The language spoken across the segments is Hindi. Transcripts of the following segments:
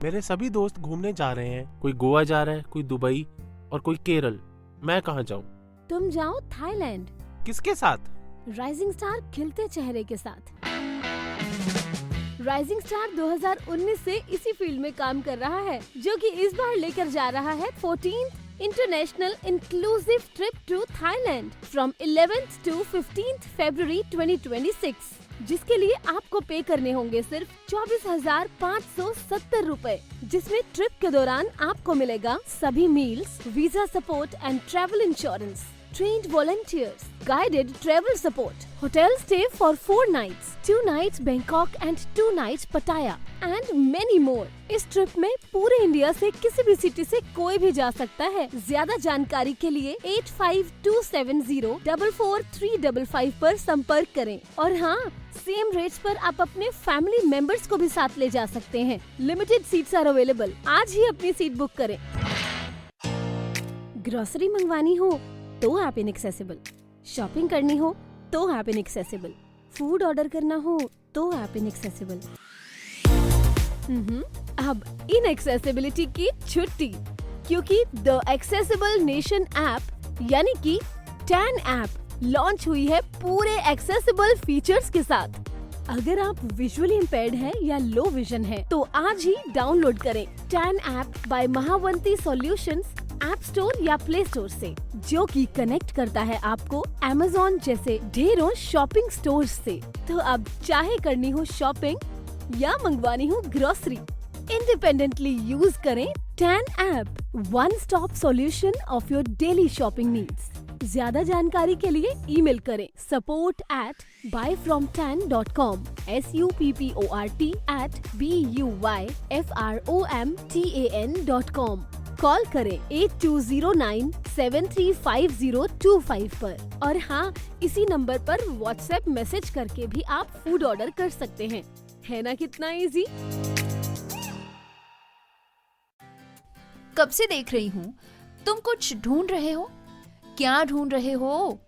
मेरे सभी दोस्त घूमने जा रहे हैं। कोई गोवा जा रहा है, कोई दुबई और कोई केरल। मैं कहाँ जाऊँ? तुम जाओ थाईलैंड। किसके साथ? राइजिंग स्टार खिलते चेहरे के साथ। राइजिंग स्टार 2019 से इसी फील्ड में काम कर रहा है, जो कि इस बार लेकर जा रहा है 14th international inclusive trip to Thailand from 11th to 15th February 2026, जिसके लिए आपको पे करने होंगे सिर्फ 24,570 रूपए, जिसमें ट्रिप के दौरान आपको मिलेगा सभी meals, visa support and travel insurance, trained volunteers, guided travel support, hotel stay for 4 nights, 2 nights Bangkok and 2 nights Pattaya and many more। इस ट्रिप में पूरे इंडिया से किसी भी सिटी से कोई भी जा सकता है। ज्यादा जानकारी के लिए 8527044355 पर संपर्क करें। और हाँ, सेम रेट्स पर आप अपने फैमिली मेंबर्स को भी साथ ले जा सकते हैं। Limited seats are available. आज ही अपनी सीट बुक करें। ग्रोसरी मंगवानी हो तो ऐप इनएक्सेसिबल, शॉपिंग करनी हो तो ऐप इनएक्सेसिबल, फूड ऑर्डर करना हो तो ऐप इनएक्सेसिबल। अब इनएक्सेसिबिलिटी की छुट्टी, क्योंकि द एक्सेसिबल नेशन ऐप यानी कि टैन ऐप लॉन्च हुई है पूरे एक्सेसिबल फीचर्स के साथ। अगर आप विजुअली इम्पेयर्ड हैं या लो विजन है तो आज ही डाउनलोड करें tan app by Mahavanti solutions app store या प्ले स्टोर से, जो कि कनेक्ट करता है आपको Amazon जैसे ढेरों शॉपिंग स्टोर्स से। तो अब चाहे करनी हो शॉपिंग या मंगवानी हो ग्रोसरी, इंडिपेंडेंटली यूज करें tan app, one stop solution of your daily shopping needs. ज्यादा जानकारी के लिए ईमेल करें support@buyfromtan.com support@buyfromtan.com। कॉल करें 8209735025 पर। और हाँ, इसी नंबर पर व्हाट्सएप मैसेज करके भी आप फूड ऑर्डर कर सकते हैं। है ना कितना इजी? कब से देख रही हूँ, तुम कुछ ढूंढ रहे हो। क्या ढूंढ रहे हो?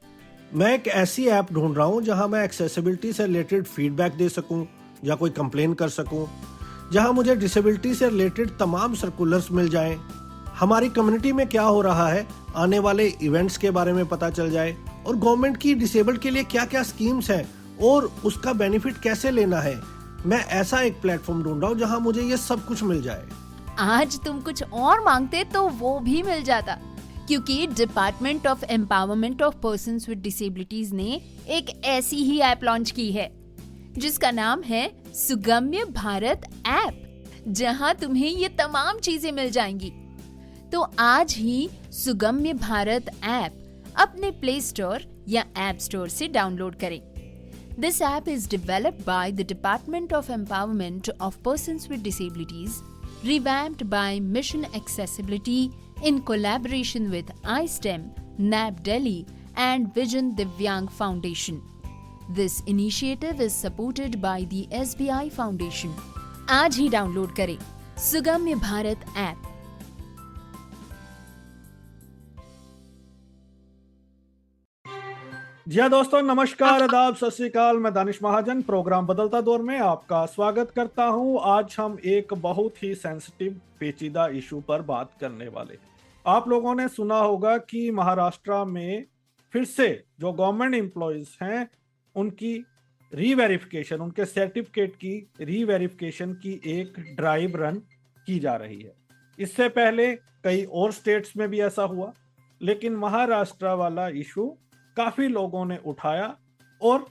मैं एक ऐसी ऐप ढूंढ रहा हूँ जहाँ मैं एक्सेसिबिलिटी से रिलेटेड फीडबैक दे सकूँ या कोई कंप्लेन कर सकूँ, जहाँ मुझे डिसेबिलिटी से रिलेटेड तमाम सर्कुलर्स मिल जाएं, हमारी कम्युनिटी में क्या हो रहा है, आने वाले इवेंट्स के बारे में पता चल जाए, और गवर्नमेंट की डिसेबल्ड के लिए क्या क्या स्कीम्स हैं और उसका बेनिफिट कैसे लेना है। मैं ऐसा एक प्लेटफॉर्म ढूंढ रहा हूँ जहाँ मुझे ये सब कुछ मिल जाए। आज तुम कुछ और मांगते तो वो भी मिल जाता, क्योंकि department of empowerment of persons with disabilities ने एक ऐसी ही ऐप लॉन्च की है, जिसका नाम है सुगम्य भारत ऐप, जहां तुम्हें ये तमाम चीजें मिल जाएंगी। तो आज ही सुगम्य भारत ऐप अपने प्ले स्टोर या ऐप स्टोर से डाउनलोड करें। This app is developed by the Department of Empowerment of Persons with Disabilities, revamped by Mission Accessibility in collaboration with iSTEM, NAB Delhi and Vision Divyang Foundation. This initiative is supported by the SBI Foundation. आज ही डाउनलोड करें सुगम्य भारत ऐप। जी हाँ दोस्तों, नमस्कार, आदाब, सत श्री अकाल। मैं दानिश महाजन प्रोग्राम बदलता दौर में आपका स्वागत करता हूं। आज हम एक बहुत ही सेंसिटिव पेचीदा इशू पर बात करने वाले हैं। आप लोगों ने सुना होगा कि महाराष्ट्र में फिर से जो गवर्नमेंट एम्प्लॉयज हैं उनकी रीवेरिफिकेशन, उनके सर्टिफिकेट की रीवेरिफिकेशन की एक ड्राइव रन की जा रही है। इससे पहले कई और स्टेट्स में भी ऐसा हुआ, लेकिन महाराष्ट्र वाला इशू काफी लोगों ने उठाया और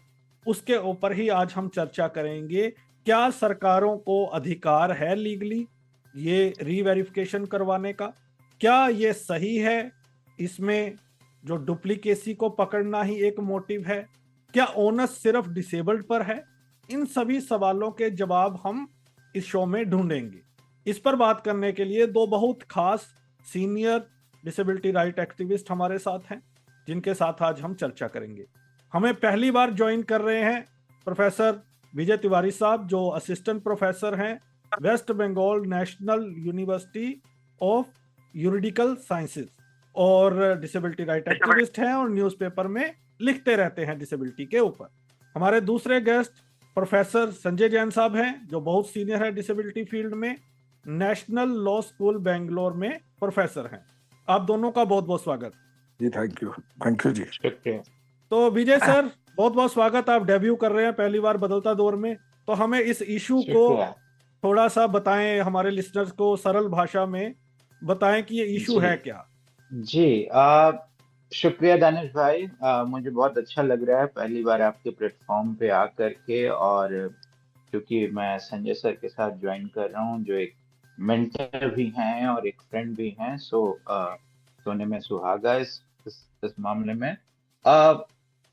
उसके ऊपर ही आज हम चर्चा करेंगे। क्या सरकारों को अधिकार है लीगली ये रीवेरिफिकेशन करवाने का? क्या ये सही है? इसमें जो डुप्लीकेसी को पकड़ना ही एक मोटिव है? क्या ओनस सिर्फ डिसेबल्ड पर है? इन सभी सवालों के जवाब हम इस शो में ढूंढेंगे। इस पर बात करने के लिए दो बहुत खास सीनियर डिसेबिलिटी राइट एक्टिविस्ट हमारे साथ हैं, जिनके साथ आज हम चर्चा करेंगे। हमें पहली बार ज्वाइन कर रहे हैं प्रोफेसर विजय तिवारी साहब, जो असिस्टेंट प्रोफेसर हैं West Bengal national university of juridical sciences और डिसेबिलिटी राइट एक्टिविस्ट हैं और न्यूज़पेपर में लिखते रहते हैं डिसेबिलिटी के ऊपर। हमारे दूसरे गेस्ट प्रोफेसर संजय जैन साहब हैं, जो बहुत सीनियर है डिसेबिलिटी फील्ड में नेशनल लॉ स्कूल बेंगलोर में प्रोफेसर हैं। आप दोनों का बहुत बहुत स्वागत। जी थैंक यू जी। शुक्रिया। तो विजय सर, बहुत बहुत स्वागत। आप डेब्यू कर रहे हैं पहली बार बदलता दौर में, तो हमें इस इशू को शुक्रिया। थोड़ा सा बताएं, हमारे लिसनर्स को सरल भाषा में बताएं कि ये इशू जी है क्या। जी शुक्रिया दानिश भाई। मुझे बहुत अच्छा लग रहा है पहली बार आपके प्लेटफॉर्म पे आकर के, और क्योंकि मैं संजय सर के साथ ज्वाइन कर रहा हूँ जो एक मेंटर भी हैं और एक फ्रेंड भी हैं, सोने में सुहागा इस मामले में।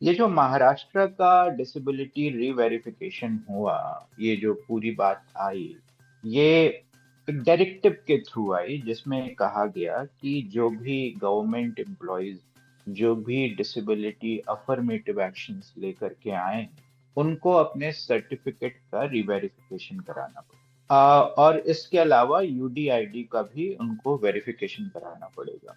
ये जो महाराष्ट्र का डिसेबिलिटी रीवेरिफिकेशन हुआ, ये जो पूरी बात आई, ये डायरेक्टिव के थ्रू आई, जिसमें कहा गया कि जो भी गवर्नमेंट एम्प्लॉयज जो भी डिसेबिलिटी अफर्मेटिव एक्शंस लेकर के आए उनको अपने सर्टिफिकेट का रिवेरिफिकेशन कराना पड़ेगा, और इसके अलावा यूडीआईडी का भी उनको वेरिफिकेशन कराना पड़ेगा।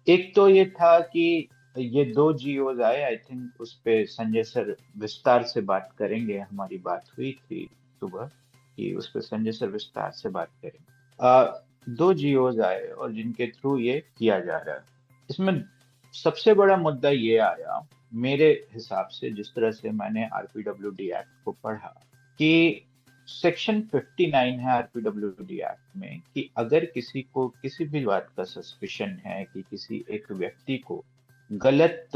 एक तो ये था कि ये 2 जीओज आए, आई थिंक उस पे संजय सर विस्तार से बात करेंगे। हमारी बात हुई थी सुबह कि उस पे संजय सर विस्तार से बात करेंगे। 2 जीओज आए और जिनके थ्रू ये किया जा रहा है। इसमें सबसे बड़ा मुद्दा ये आया मेरे हिसाब से, जिस तरह से मैंने आरपीडब्ल्यूडी एक्ट को पढ़ा, कि सेक्शन 59 है आरपीडब्ल्यूडी एक्ट में कि अगर किसी को किसी भी बात का सस्पिशन है कि किसी एक व्यक्ति को गलत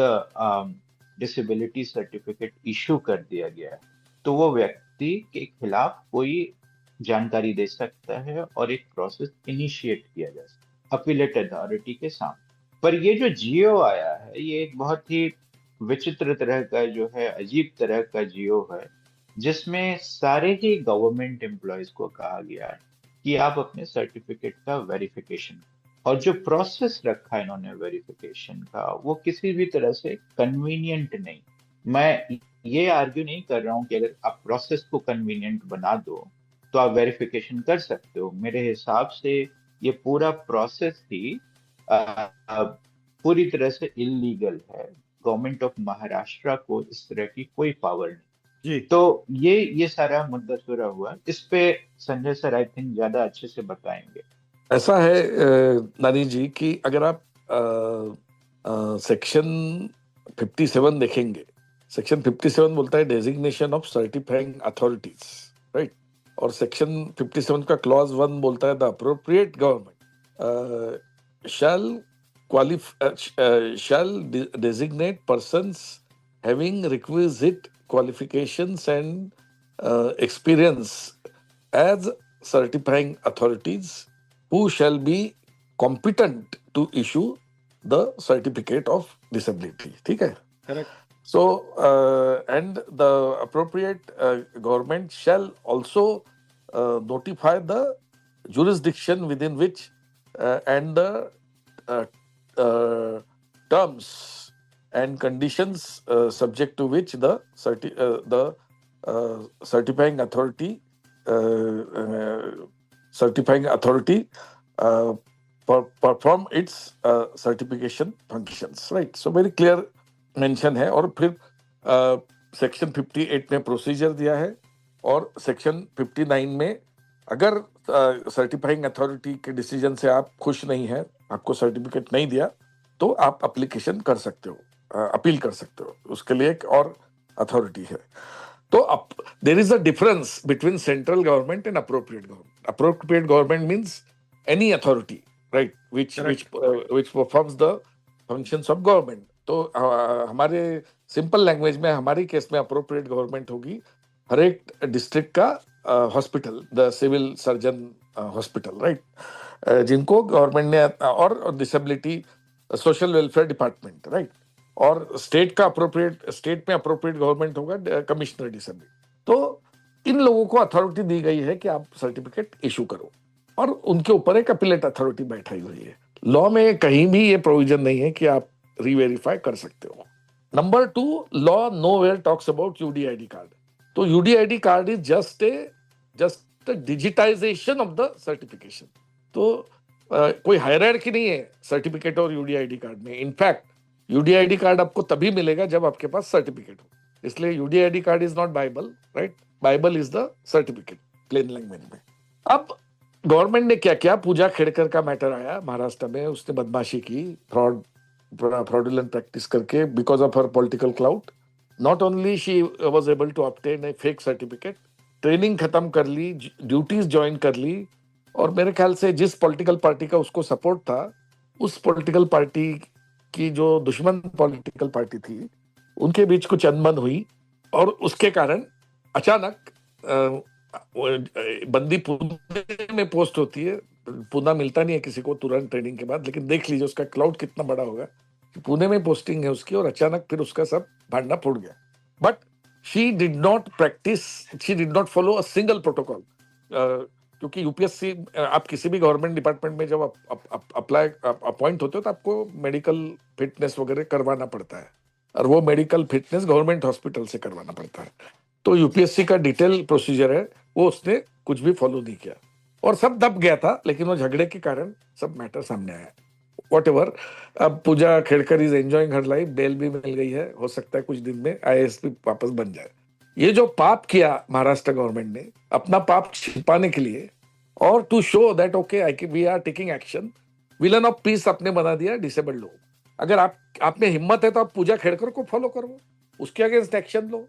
डिसेबिलिटी सर्टिफिकेट इशू कर दिया गया है, तो वो व्यक्ति के खिलाफ कोई जानकारी दे सकता है और एक प्रोसेस इनिशिएट किया जा सकता है अपीलेट अथॉरिटी के सामने। पर ये जो जियो आया है, ये एक बहुत ही विचित्र तरह का जो है, अजीब तरह का जियो है, जिसमें सारे ही गवर्नमेंट एम्प्लॉयज को कहा गया है कि आप अपने सर्टिफिकेट का वेरिफिकेशन, और जो प्रोसेस रखा है इन्होंने वेरिफिकेशन का, वो किसी भी तरह से कन्वीनियंट नहीं। मैं ये आर्ग्यू नहीं कर रहा हूँ कि अगर आप प्रोसेस को कन्वीनियंट बना दो तो आप वेरिफिकेशन कर सकते हो। मेरे हिसाब से ये पूरा प्रोसेस ही पूरी तरह से इलीगल है। गवर्नमेंट ऑफ महाराष्ट्र को इस तरह की कोई पावर नहीं जी। तो ये सारा मुद्दा शुरू हुआ। इस पे संजय सर आई थिंक ज्यादा अच्छे से बताएंगे। ऐसा है नानी जी कि अगर आप सेक्शन 57 देखेंगे, सेक्शन 57 बोलता है designation of certifying authorities, right. और सेक्शन 57 का क्लॉज 1 बोलता है the appropriate government shall designate persons having requisite qualifications and experience as certifying authorities who shall be competent to issue the certificate of disability. ठीक है? Correct. So and the appropriate government shall also notify the jurisdiction within which and the terms and conditions subject to which the certifying authority perform its certification functions, right? So very clear mention है। और फिर सेक्शन 58 में प्रोसीजर दिया है, और सेक्शन 59 में अगर सर्टिफाइंग अथॉरिटी के डिसीजन से आप खुश नहीं हैं, आपको सर्टिफिकेट नहीं दिया, तो आप एप्लीकेशन कर सकते हो, अपील कर सकते हो। उसके लिए एक और अथॉरिटी है। तो there is a difference between central government and appropriate government. Appropriate government means any authority, right, which performs the functions of government। तो हमारे सिंपल लैंग्वेज में, हमारी केस में अप्रोप्रिएट गवर्नमेंट होगी हर एक डिस्ट्रिक्ट का hospital, the civil surgeon hospital, right, जिनको गवर्नमेंट ने, और disability social welfare department, right. और स्टेट में अप्रोप्रिएट गवर्नमेंट होगा कमिश्नर डिसेबिलिटी। तो इन लोगों को अथॉरिटी दी गई है कि आप सर्टिफिकेट इशू करो, और उनके ऊपर एक अपीलेट अथॉरिटी बैठाई हुई है। लॉ में कहीं भी ये प्रोविजन नहीं है कि आप रीवेरीफाई कर सकते हो। Number 2, law nowhere talks about UDID card. तो UDID card is just a digitization of the certification. तो कोई हायरार्की नहीं है सर्टिफिकेट और यूडीआईडी कार्ड में। इनफैक्ट यूडीआईडी कार्ड आपको तभी मिलेगा जब आपके पास सर्टिफिकेट हो, इसलिए UDID card is not Bible, right. Bible is the certificate, plain language में। अब गवर्नमेंट ने क्या किया, पूजा खेड़कर का मैटर आया महाराष्ट्र में, उसने बदमाशी की, फ्रॉडुलेंट प्रैक्टिस करके, because of her political clout not only she was able to obtain a fake certificate, training खत्म कर ली, ड्यूटीज ज्वाइन कर ली, और मेरे ख्याल से जिस पॉलिटिकल पार्टी का उसको सपोर्ट था, उस पॉलिटिकल पार्टी की जो दुश्मन पॉलिटिकल पार्टी थी, उनके बीच कुछ अनबन हुई, और उसके कारण अचानक बंदी पुणे में पोस्ट होती है। पुणे मिलता नहीं है किसी को तुरंत ट्रेनिंग के बाद, लेकिन देख लीजिए उसका क्लाउड कितना बड़ा होगा कि पुणे में पोस्टिंग है उसकी, और अचानक फिर उसका सब भांडा फूट गया। But she did not practice, she did not follow a single protocol, क्योंकि यूपीएससी, आप किसी भी गवर्नमेंट डिपार्टमेंट में जब अप्लाई अपॉइंट होते हो तो आपको मेडिकल फिटनेस वगैरह करवाना पड़ता है, और वो मेडिकल फिटनेस गवर्नमेंट हॉस्पिटल से करवाना पड़ता है। तो यूपीएससी का डिटेल प्रोसीजर है, वो उसने कुछ भी फॉलो नहीं किया, और सब दब गया था। लेकिन वो झगड़े के कारण सब मैटर सामने आया। व्हाटएवर, अब Pooja Khedkar is enjoying her life, bail भी मिल गई है, हो सकता है कुछ दिन में आईएएस भी वापस बन जाए। ये जो पाप किया महाराष्ट्र गवर्नमेंट ने अपना पाप छिपाने के लिए, और to show that okay we are taking action, villain of peace आपने बना दिया डिसेबल्ड लोग। अगर आप में हिम्मत है तो आप पूजा खेड़कर को फॉलो करो, उसके अगेंस्ट एक्शन लो,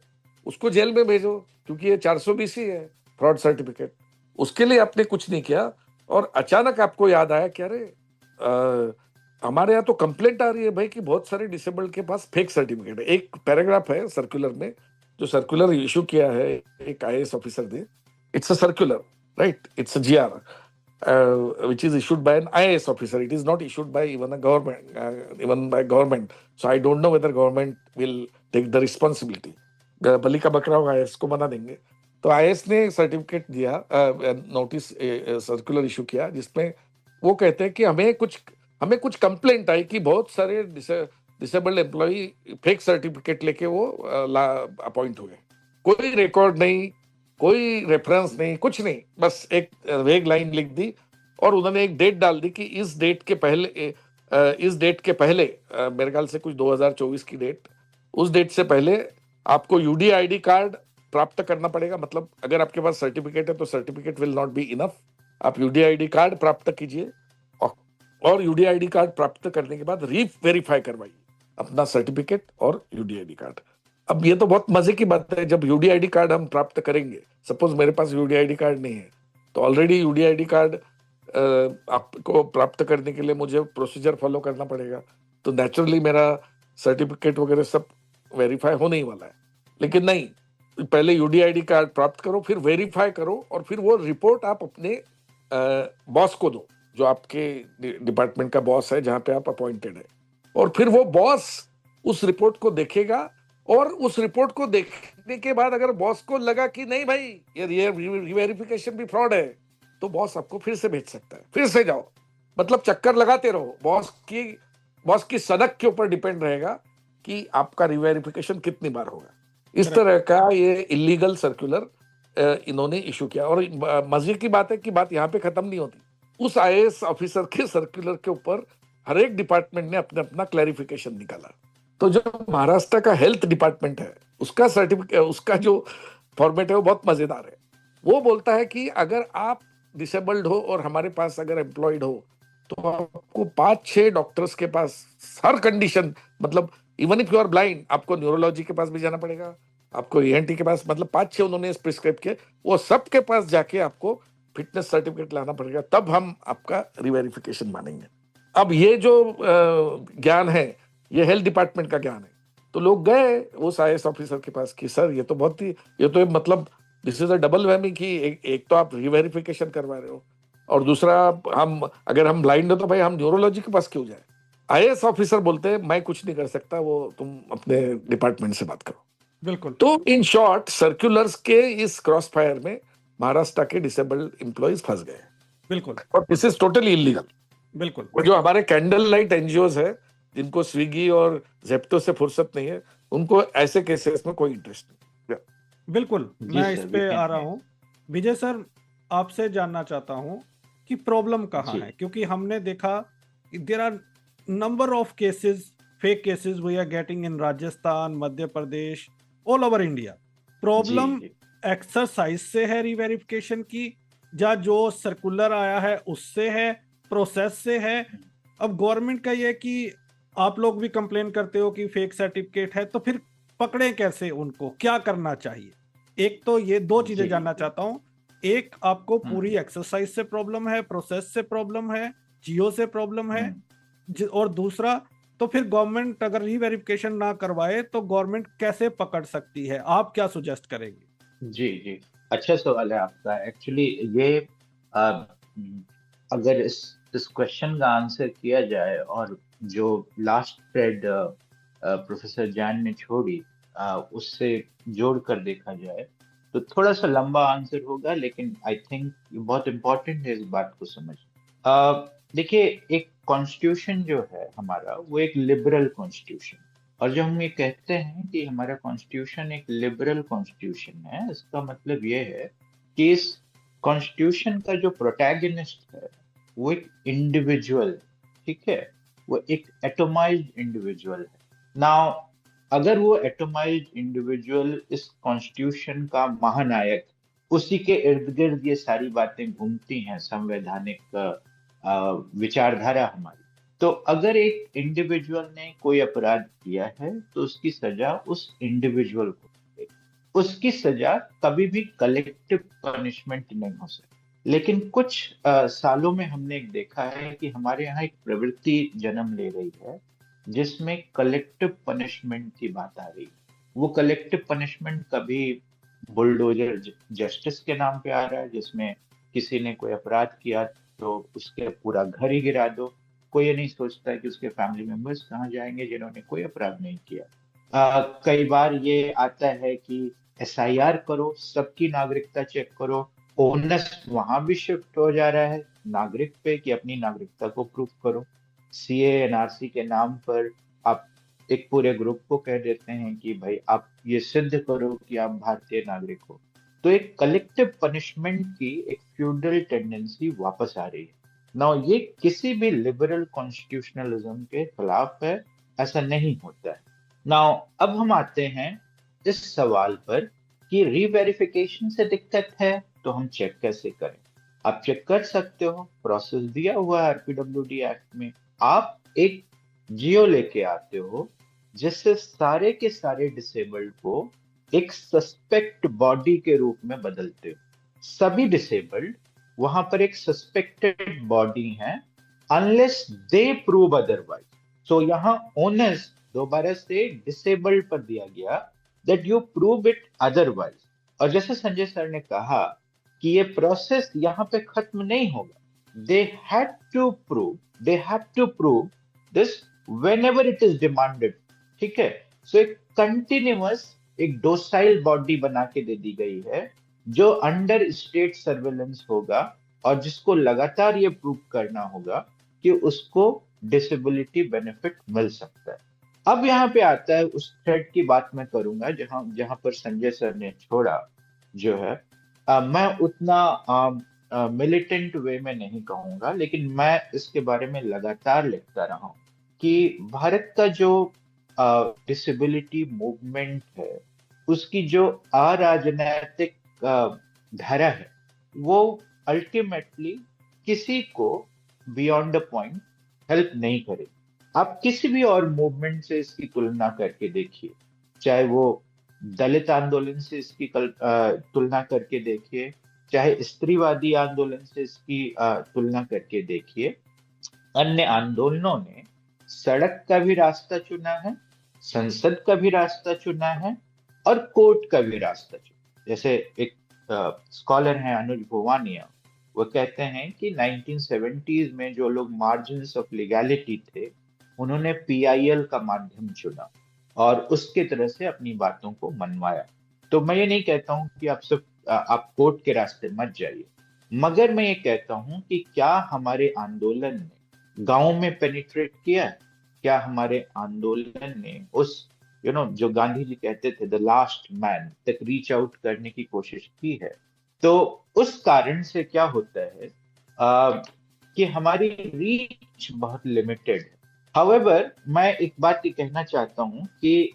उसको जेल में भेजो, क्योंकि ये 420 ही है फ्रॉड सर्टिफिकेट। उसके लिए आपने कुछ नहीं किया, और अचानक आपको याद आया कि अरे हमारे यहाँ तो कंप्लेंट आ रही है भाई कि बहुत सारे डिसेबल्ड के पास फेक सर्टिफिकेट है। एक पैराग्राफ है सर्कुलर में, जो सर्कुलर इशू किया है एक आईएएस ऑफिसर ने, it's a circular, right, it's a GR which is issued by an IAS officer. It is not issued by even a government, even by government. So I don't know whether government will take the responsibility. बलि का बकरा होगा, आईएएस को बना देंगे। तो आईएएस ने सर्टिफिकेट दिया, नोटिस सर्कुलर इशू किया, जिसमें वो कहते हैं कि हमें कुछ कंप्लेंट आई कि बहुत सारे डिसेबल्ड एम्प्लॉय फेक सर्टिफिकेट लेके वो अपॉइंट हुए। कोई रिकॉर्ड नहीं, कोई रेफरेंस नहीं, कुछ नहीं, बस एक वेग लाइन लिख दी, और उन्होंने एक डेट डाल दी कि इस डेट के पहले मेरे ख्याल से कुछ 2024 की डेट, उस डेट से पहले आपको यूडीआईडी कार्ड प्राप्त करना पड़ेगा। मतलब अगर आपके पास सर्टिफिकेट है तो certificate will not be enough, आप यूडीआईडी कार्ड प्राप्त कीजिए, और यूडीआईडी कार्ड प्राप्त करने के बाद रीवेरीफाई करवाइए अपना सर्टिफिकेट और यूडीआईडी कार्ड। अब ये तो बहुत मजे की बात है, जब यूडीआईडी कार्ड हम प्राप्त करेंगे, सपोज मेरे पास यूडीआईडी कार्ड नहीं है, तो ऑलरेडी यूडीआईडी कार्ड आपको प्राप्त करने के लिए मुझे प्रोसीजर फॉलो करना पड़ेगा, तो नेचुरली मेरा सर्टिफिकेट वगैरह सब वेरीफाई होने ही वाला है। लेकिन नहीं, पहले यूडीआईडी कार्ड प्राप्त करो, फिर वेरीफाई करो, और फिर वो रिपोर्ट आप अपने बॉस को दो, जो आपके डिपार्टमेंट का बॉस है जहां पे आप अपॉइंटेड है, और फिर वो बॉस उस रिपोर्ट को देखेगा, और उस रिपोर्ट को देखने के बाद अगर बॉस को लगा कि नहीं भाई ये वेरिफिकेशन भी फ्रॉड है, तो बॉस आपको फिर से भेज सकता है, फिर से जाओ। मतलब चक्कर लगाते रहो, बॉस की सनक के ऊपर डिपेंड रहेगा कि आपका रिवेरिफिकेशन कितनी बार होगा। इस तरह का ये इलीगल सर्कुलर इन्होंने इशू किया। और मजे की बात है कि बात यहाँ पे खत्म नहीं होती, उस आईएएस ऑफिसर के सर्कुलर के ऊपर हर एक डिपार्टमेंट ने अपना क्लैरिफिकेशन निकाला। तो जो महाराष्ट्र का हेल्थ डिपार्टमेंट है, उसका सर्टिफिकेट, उसका जो फॉर्मेट है वो बहुत मजेदार है। वो बोलता है कि अगर आप डिसेबल्ड हो और हमारे पास अगर एम्प्लॉयड हो, तो आपको 5-6 डॉक्टर्स के पास हर कंडीशन, मतलब even if you are blind, आपको न्यूरोलॉजी के पास भी जाना पड़ेगा, आपको ईएनटी के पास, मतलब 5-6 उन्होंने प्रिस्क्राइब किए, वो सबके पास जाके आपको फिटनेस सर्टिफिकेट लाना पड़ेगा, तब हम आपका रिवेरिफिकेशन मानेंगे। अब ये जो ज्ञान है, ये हेल्थ डिपार्टमेंट का ज्ञान है। तो लोग गए उस आईएएस ऑफिसर के पास कि सर ये तो मतलब this is a double whammy कि एक तो आप रिवेरिफिकेशन करवा रहे हो, और दूसरा अगर हम ब्लाइंड हो तो भाई हम न्यूरोलॉजी के पास क्यों जाए। आईएएस ऑफिसर बोलते हैं मैं कुछ नहीं कर सकता, वो तुम अपने डिपार्टमेंट से बात करो। बिल्कुल। तो इन शॉर्ट सर्कुलर्स के इस क्रॉस फायर में महाराष्ट्र के डिसेबल्ड एम्प्लॉइज फंस गए। बिल्कुल। और दिस इज टोटली इलीगल। बिल्कुल। जो हमारे कैंडल लाइट एनजीओज है, जिनको स्विगी और जेप्टो से फुर्सत नहीं है, उनको ऐसे केसेस में कोई इंटरेस्ट नहीं। बिल्कुल, मैं इस पे आ रहा हूँ। विजय सर, आपसे जानना चाहता हूँ कि प्रॉब्लम कहाँ है, क्योंकि हमने देखा there are number of cases, fake cases we are getting in Rajasthan, Madhya Pradesh, all over India. Problem exercise से है रिवेरिफिकेशन की, या जो सर्कुलर आया है उससे है, प्रोसेस से है? अब गवर्नमेंट का ये कि आप लोग भी कंप्लेन करते हो कि फेक सर्टिफिकेट है, तो फिर पकड़े कैसे उनको, क्या करना चाहिए? एक तो ये दो चीजें जी जानना चाहता हूँ। एक, आपको पूरी हम्म एक्सरसाइज से प्रॉब्लम है, प्रोसेस से प्रॉब्लम है, जियो से प्रॉब्लम है, हम्म और दूसरा, तो फिर गवर्नमेंट अगर रीवेरिफिकेशन ना करवाए तो गवर्नमेंट कैसे पकड़ सकती है? आप क्या सुजेस्ट करेंगे? जी जी, अच्छा सवाल है आपका। एक्चुअली ये अ, अगर इस क्वेश्चन का आंसर किया जाए और जो लास्ट थ्रेड प्रोफेसर जैन ने छोड़ी उससे जोड़ कर देखा जाए तो थोड़ा सा लंबा आंसर होगा, लेकिन आई थिंक बहुत इम्पोर्टेंट है इस बात को समझ। देखिए, एक कॉन्स्टिट्यूशन जो है हमारा वो एक लिबरल कॉन्स्टिट्यूशन, और जब हम ये कहते हैं कि हमारा कॉन्स्टिट्यूशन एक लिबरल कॉन्स्टिट्यूशन है, इसका मतलब ये है कि इस कॉन्स्टिट्यूशन का जो प्रोटैगनिस्ट है वो एक इंडिविजुअल, ठीक है, वो एक एटोमाइज्ड इंडिविजुअल है। नाउ, अगर वो एटोमाइज्ड इंडिविजुअल इस कॉन्स्टिट्यूशन का महानायक, उसी के इर्द गिर्द ये सारी बातें घूमती हैं, संवैधानिक विचारधारा हमारी। तो अगर एक इंडिविजुअल ने कोई अपराध किया है तो उसकी सजा उस इंडिविजुअल को मिलेगी। उसकी सजा कभी भी कलेक्टिव पनिशमेंट नहीं हो सकती। लेकिन कुछ सालों में हमने एक देखा है कि हमारे यहाँ एक प्रवृत्ति जन्म ले रही है जिसमें कलेक्टिव पनिशमेंट की बात आ रही है। वो कलेक्टिव पनिशमेंट कभी बुलडोजर जस्टिस के नाम पे आ रहा है, जिसमें किसी ने कोई अपराध किया तो उसके पूरा घर ही गिरा दो। कोई ये नहीं सोचता कि उसके फैमिली मेंबर्स कहाँ जाएंगे जिन्होंने कोई अपराध नहीं किया। कई बार ये आता है कि एसआईआर करो, सबकी नागरिकता चेक करो। ओनस वहां भी शिफ्ट हो जा रहा है नागरिक पे कि अपनी नागरिकता को प्रूव करो। सीए एनआरसी के नाम पर आप एक पूरे ग्रुप को कह देते हैं कि भाई आप ये सिद्ध करो कि आप भारतीय नागरिक हो। तो एक कलेक्टिव पनिशमेंट की एक फ्यूडल टेंडेंसी वापस आ रही है। नाउ, ये किसी भी लिबरल कॉन्स्टिट्यूशनलिज्म के खिलाफ है, ऐसा नहीं होता है। नाउ, अब हम आते हैं इस सवाल पर कि रीवेरिफिकेशन से दिक्कत है तो हम चेक कैसे करें। आप चेक कर सकते हो, प्रोसेस दिया हुआ है आरपीडब्ल्यूडी एक्ट में। आप एक जियो लेके आते हो जिससे सारे के सारे डिसेबल्ड को एक सस्पेक्ट बॉडी के रूप में बदलते हो। सभी डिसेबल्ड वहां पर एक सस्पेक्टेड बॉडी है अनलेस दे प्रूव अदरवाइज। सो यहाँ ओनर्स दोबारा से डिसेबल्ड पर दिया गया that you prove it otherwise. और जैसे संजय सर ने कहा कि ये प्रोसेस यहाँ पे खत्म नहीं होगा, they have to prove this whenever it is demanded, ठीक है। सो एक कंटिन्यूअस, एक डोसाइल बॉडी बना के दे दी गई है जो अंडर स्टेट सर्वेलेंस होगा और जिसको लगातार ये प्रूव करना होगा कि उसको डिसेबिलिटी बेनिफिट मिल सकता है। अब यहाँ पे आता है उस थ्रेड की बात मैं करूंगा जहां जहां पर संजय सर ने छोड़ा, जो है मैं उतना मिलिटेंट वे में नहीं कहूंगा, लेकिन मैं इसके बारे में लगातार लिखता रहा हूं कि भारत का जो डिसेबिलिटी मूवमेंट है उसकी जो अराजनैतिक धारा है वो अल्टीमेटली किसी को बियॉन्ड द पॉइंट हेल्प नहीं करेगी। आप किसी भी और मूवमेंट से इसकी तुलना करके देखिए, चाहे वो दलित आंदोलन से इसकी तुलना करके देखिए, चाहे स्त्रीवादी आंदोलन से इसकी तुलना करके देखिए। अन्य आंदोलनों ने सड़क का भी रास्ता चुना है, संसद का भी रास्ता चुना है और कोर्ट का भी रास्ता चुना। जैसे एक स्कॉलर हैं अनुज भुवानिया, वो कहते हैं कि 1970s में जो लोग मार्जिन्स ऑफ लीगैलिटी थे उन्होंने पीआईएल का माध्यम चुना और उसके तरह से अपनी बातों को मनवाया। तो मैं ये नहीं कहता हूं कि आप सिर्फ आप कोर्ट के रास्ते मत जाइए, मगर मैं ये कहता हूं कि क्या हमारे आंदोलन ने गांव में पेनिट्रेट किया है? क्या हमारे आंदोलन ने उस जो गांधी जी कहते थे द लास्ट मैन तक रीच आउट करने की कोशिश की है? तो उस कारण से क्या होता है कि हमारी रीच बहुत लिमिटेड है। हाउएवर, मैं एक बात ये कहना चाहता हूं कि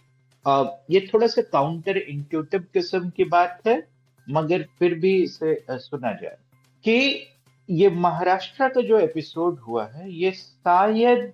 ये थोड़ा सा काउंटर इंट्यूटिव किस्म की बात है, मगर फिर भी इसे सुना जाए। कि ये महाराष्ट्र का जो एपिसोड हुआ है ये शायद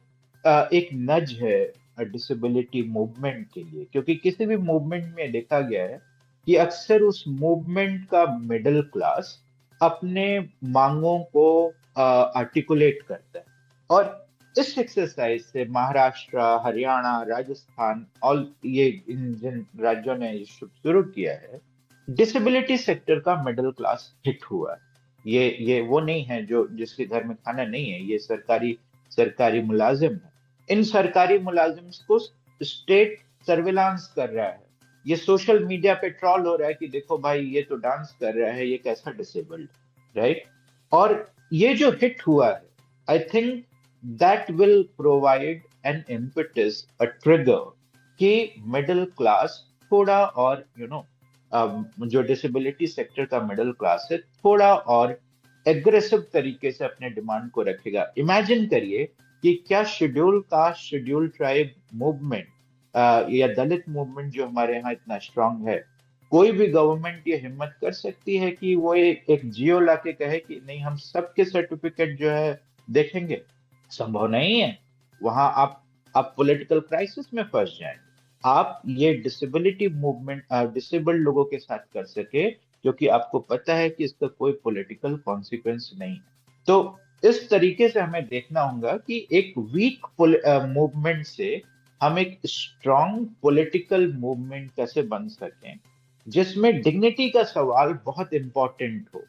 एक नज है डिसेबिलिटी मूवमेंट के लिए, क्योंकि किसी भी मूवमेंट में देखा गया है कि अक्सर उस मूवमेंट का मिडिल क्लास अपने मांगों को आर्टिकुलेट करता है। और इस एक्सरसाइज से महाराष्ट्र, हरियाणा, राजस्थान और ये इन जिन राज्यों ने ये शुरू किया है, डिसेबिलिटी सेक्टर का मिडिल क्लास हिट हुआ है। ये वो नहीं है जो जिसके घर में खाना नहीं है, ये सरकारी सरकारी मुलाजिम है। इन सरकारी मुलाजिम को स्टेट सर्विलांस कर रहा है। ये सोशल मीडिया पे ट्रॉल हो रहा है कि देखो भाई ये तो डांस कर रहा है, ये कैसा डिसेबल्ड, राइट। और ये जो हिट हुआ है, I think that will provide an impetus, a trigger कि मिडिल क्लास थोड़ा और जो डिसेबिलिटी सेक्टर का मिडिल क्लास है थोड़ा और एग्रेसिव तरीके से अपने डिमांड को रखेगा। इमेजिन करिए कि क्या schedule caste, schedule tribe movement या दलित मूवमेंट जो हमारे यहाँ इतना स्ट्रांग है, कोई भी गवर्नमेंट ये हिम्मत कर सकती है कि वो एक जियो लाके कहे कि नहीं हम सबके सर्टिफिकेट जो है देखेंगे? संभव नहीं है। वहां आप पॉलिटिकल क्राइसिस में फंस जाएंगे। आप ये डिसेबिलिटी मूवमेंट डिसेबल्ड लोगों के साथ कर सके, क्योंकि आपको पता है कि इसका कोई पॉलिटिकल कॉन्सिक्वेंस नहीं है। तो इस तरीके से हमें देखना होगा कि एक वीक मूवमेंट से हम एक स्ट्रॉन्ग पॉलिटिकल मूवमेंट कैसे बन सकें, जिसमें डिग्निटी का सवाल बहुत इंपॉर्टेंट हो,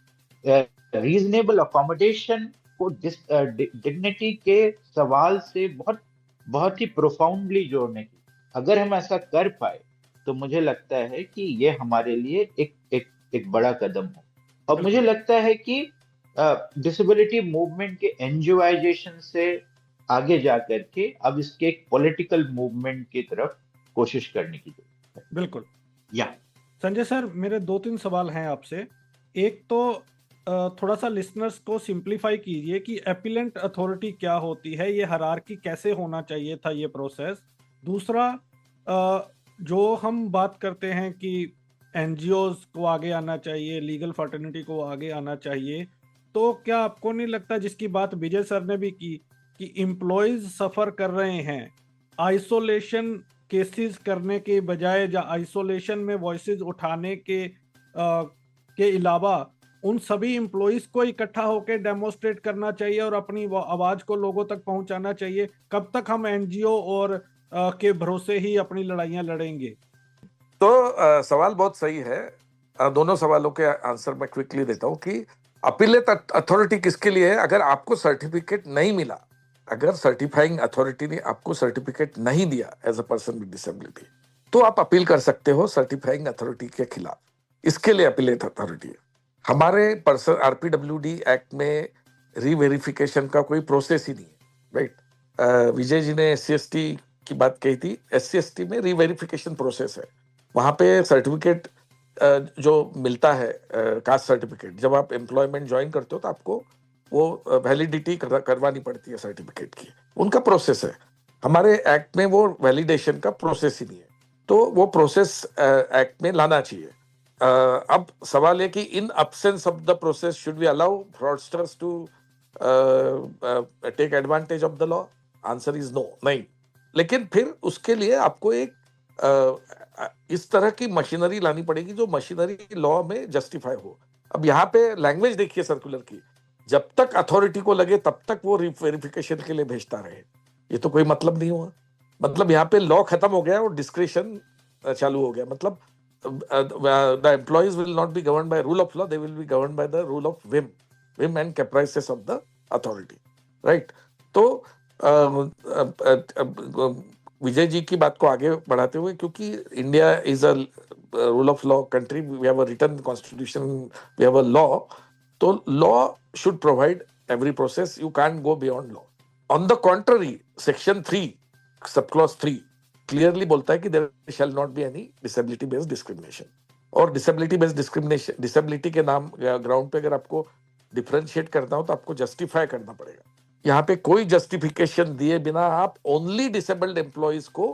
रीजनेबल अकोमोडेशन को डिग्निटी के सवाल से बहुत बहुत ही प्रोफाउंडली जोड़ने की। अगर हम ऐसा कर पाए तो मुझे लगता है कि ये हमारे लिए एक बड़ा कदम हो। और मुझे लगता है कि डिसेबिलिटी मूवमेंट के एनजीओआइजेशन से आगे जाकर के अब इसके एक पॉलिटिकल मूवमेंट की तरफ कोशिश करने की जरूरत है। बिल्कुल। या संजय सर, मेरे 2-3 सवाल हैं आपसे। एक तो थोड़ा सा लिसनर्स को सिंप्लीफाई कीजिए कि एपिलेंट अथॉरिटी क्या होती है, ये हायरार्की कैसे होना चाहिए था ये प्रोसेस। दूसरा, जो हम बात करते हैं कि एनजीओज को आगे आना चाहिए, लीगल फर्टर्निटी को आगे आना चाहिए, तो क्या आपको नहीं लगता, जिसकी बात विजय सर ने भी की, कि एम्प्लॉयज सफ़र कर रहे हैं आइसोलेशन केसेस करने के बजाय या आइसोलेशन में वॉइसेस उठाने के अलावा उन सभी एम्प्लॉयज को इकट्ठा होकर डेमोस्ट्रेट करना चाहिए और अपनी आवाज को लोगों तक पहुंचाना चाहिए? कब तक हम एनजीओ और के भरोसे ही अपनी लड़ाइयां लड़ेंगे? तो सवाल बहुत सही है। दोनों सवालों के आंसर मैं क्विकली देता हूं कि अपीलेट अथॉरिटी किसके लिए है? अगर आपको सर्टिफिकेट नहीं मिला, अगर सर्टिफाइंग अथॉरिटी ने आपको सर्टिफिकेट नहीं दिया as a person with disability, तो आप अपील कर सकते हो सर्टिफाइंग अथॉरिटी के खिलाफ। इसके लिए अपीलेट अथॉरिटी है। हमारे पर्सन आरपीडब्ल्यूडी एक्ट में रीवेरिफिकेशन का कोई प्रोसेस ही नहीं है, राइट। विजय जी ने SC/ST की बात कही थी। SC/ST में रीवेरिफिकेशन प्रोसेस है। वहां पे सर्टिफिकेट जो मिलता है, कास्ट सर्टिफिकेट, जब आप एम्प्लॉयमेंट ज्वाइन करते हो तो आपको वो वैलिडिटी करवानी पड़ती है सर्टिफिकेट की। उनका प्रोसेस है। हमारे एक्ट में वो वैलिडेशन का प्रोसेस ही नहीं है, तो वो प्रोसेस एक्ट में लाना चाहिए। अब सवाल है कि in absence of the process should we allow fraudsters to take advantage of the law? Answer is no, नहीं। लेकिन फिर उसके लिए आपको एक इस तरह की मशीनरी लानी पड़ेगी जो मशीनरी लॉ में जस्टिफाई हो। अब यहाँ पे लैंग्वेज देखिए सर्कुलर की, जब तक अथॉरिटी को लगे तब तक वो वेरिफिकेशन के लिए भेजता रहे, ये तो कोई मतलब नहीं हुआ। मतलब यहाँ पे लॉ खत्म हो गया और डिस्क्रिशन चालू हो गया। मतलब the employees will not be governed by rule of law, they will be governed by the rule of whim and caprices of the authority, right? तो विजय जी की बात को आगे बढ़ाते हुए, क्योंकि India is a rule of law country, we have a written constitution, we have a law, तो law should provide every process, you can go beyond law. On the contrary, section 3 sub clause 3 clearly बोलता है कि there shall not be any disability based discrimination. और डिसेबिलिटी बेस्ड डिस्क्रिमिनेशन, डिसेबिलिटी के नाम ग्राउंड पे अगर आपको डिफरेंशिएट करना हो तो आपको जस्टिफाई करना पड़ेगा। यहाँ पे कोई जस्टिफिकेशन दिए बिना आप ओनली डिसेबल्ड एम्प्लॉइज को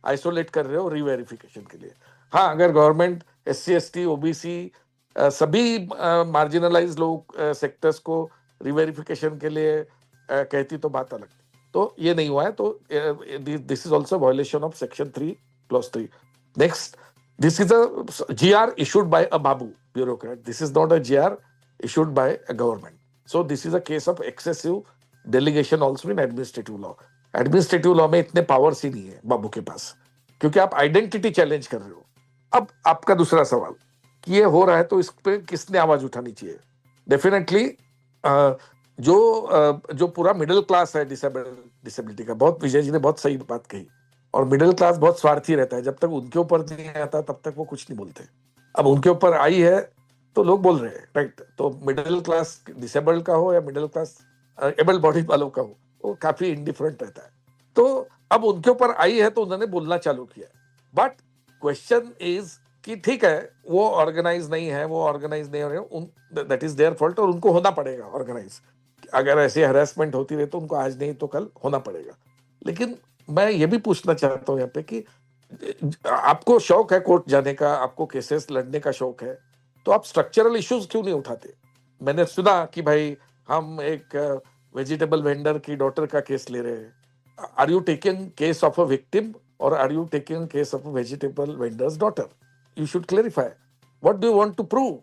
आइसोलेट कर रहे हो रीवेरिफिकेशन के लिए। हाँ, अगर गवर्नमेंट SC/ST OBC सभी मार्जिनलाइज लोग सेक्टर्स को रिवेरिफिकेशन के लिए कहती तो बात अलग, तो ये नहीं हुआ है, तो this is also violation of section 3 clause 3. Next, this is a GR issued by a babu bureaucrat. This is not a GR issued by a government. So this is a case of excessive delegation also in administrative law. Administrative law में इतने पावर्स ही नहीं है बाबू के पास, क्योंकि आप आइडेंटिटी चैलेंज कर रहे हो. अब आपका दूसरा सवाल कि ये हो रहा है तो इस पे किसने आवाज उठानी चाहिए? डेफिनेटली जो पूरा मिडिल क्लास है डिसेबिलिटी का, बहुत विजय जी ने बहुत सही बात कही, और मिडिल क्लास बहुत स्वार्थी रहता है, जब तक उनके ऊपर नहीं आता तब तक वो कुछ नहीं बोलते. अब उनके ऊपर आई है तो लोग बोल रहे हैं, राइट? तो मिडिल क्लास डिसेबल्ड का हो या मिडिल क्लास एबल बॉडी वालों का हो, वो काफी इंडिफरेंट रहता है. तो अब उनके ऊपर आई है तो उन्होंने बोलना चालू किया. बट क्वेश्चन इज कि ठीक है, वो ऑर्गेनाइज नहीं है, वो ऑर्गेनाइज नहीं हो रहे, दैट इज देयर फॉल्ट, और उनको होना पड़ेगा ऑर्गेनाइज. अगर ऐसी हरासमेंट होती रही तो उनको आज नहीं तो कल होना पड़ेगा. लेकिन मैं ये भी पूछना चाहता हूँ यहाँ पे कि आपको शौक है कोर्ट जाने का, आपको केसेस लड़ने का शौक है, तो आप स्ट्रक्चरल इश्यूज क्यों नहीं उठाते? मैंने सुना कि भाई हम एक वेजिटेबल वेंडर की डॉटर का केस ले रहे हैं. Are you taking case of a victim और are you taking case of a vegetable vendor's daughter? You should clarify. What do you want to prove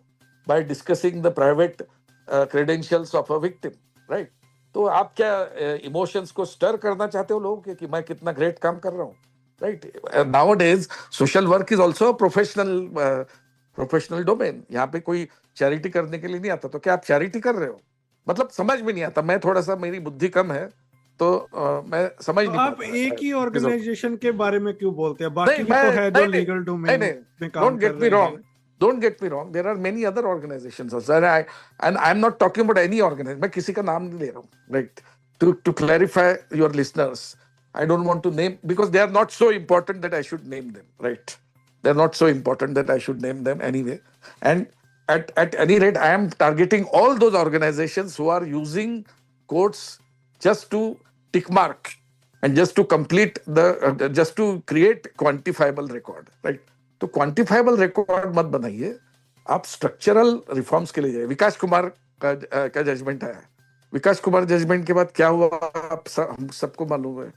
by discussing the private credentials of a victim, right? तो आप क्या इमोशंस को स्टर करना चाहते हो लोगों के कि मैं कितना ग्रेट काम कर रहा हूँ, right? Nowadays social work is also professional domain. यहाँ पे कोई चैरिटी करने के लिए नहीं आता, तो क्या आप चैरिटी कर रहे हो? मतलब समझ में नहीं आता. मैं थोड़ा सा, मेरी बुद्धि कम है, तो मैं समझ नहीं आप पाता. एक ही ऑर्गेनाइजेशन के बारे में क्यों बोलते हैं? बाकी नहीं, भी तो है जो नहीं, लीगल डोमेन में काम don't कर get me रहे wrong. हैं. Don't get me wrong. There are many other organizations also. And I'm not talking about any organization. मैं किसी का नाम नहीं ले रहा हूँ, right? To clarify your listeners, I don't want to name because they are not so important that I should name them, right? They're not so important that I should name them anyway. And at any rate, I am targeting all those organizations who are using courts just to tick mark and just to complete just to create quantifiable record, right? तो क्वांटिफाइबल रिकॉर्ड मत बनाइए, आप स्ट्रक्चरल रिफॉर्म्स के लिए जाइए. विकास कुमार का जजमेंट आया. विकास कुमार जजमेंट के बाद क्या हुआ आप हम सबको मालूम है.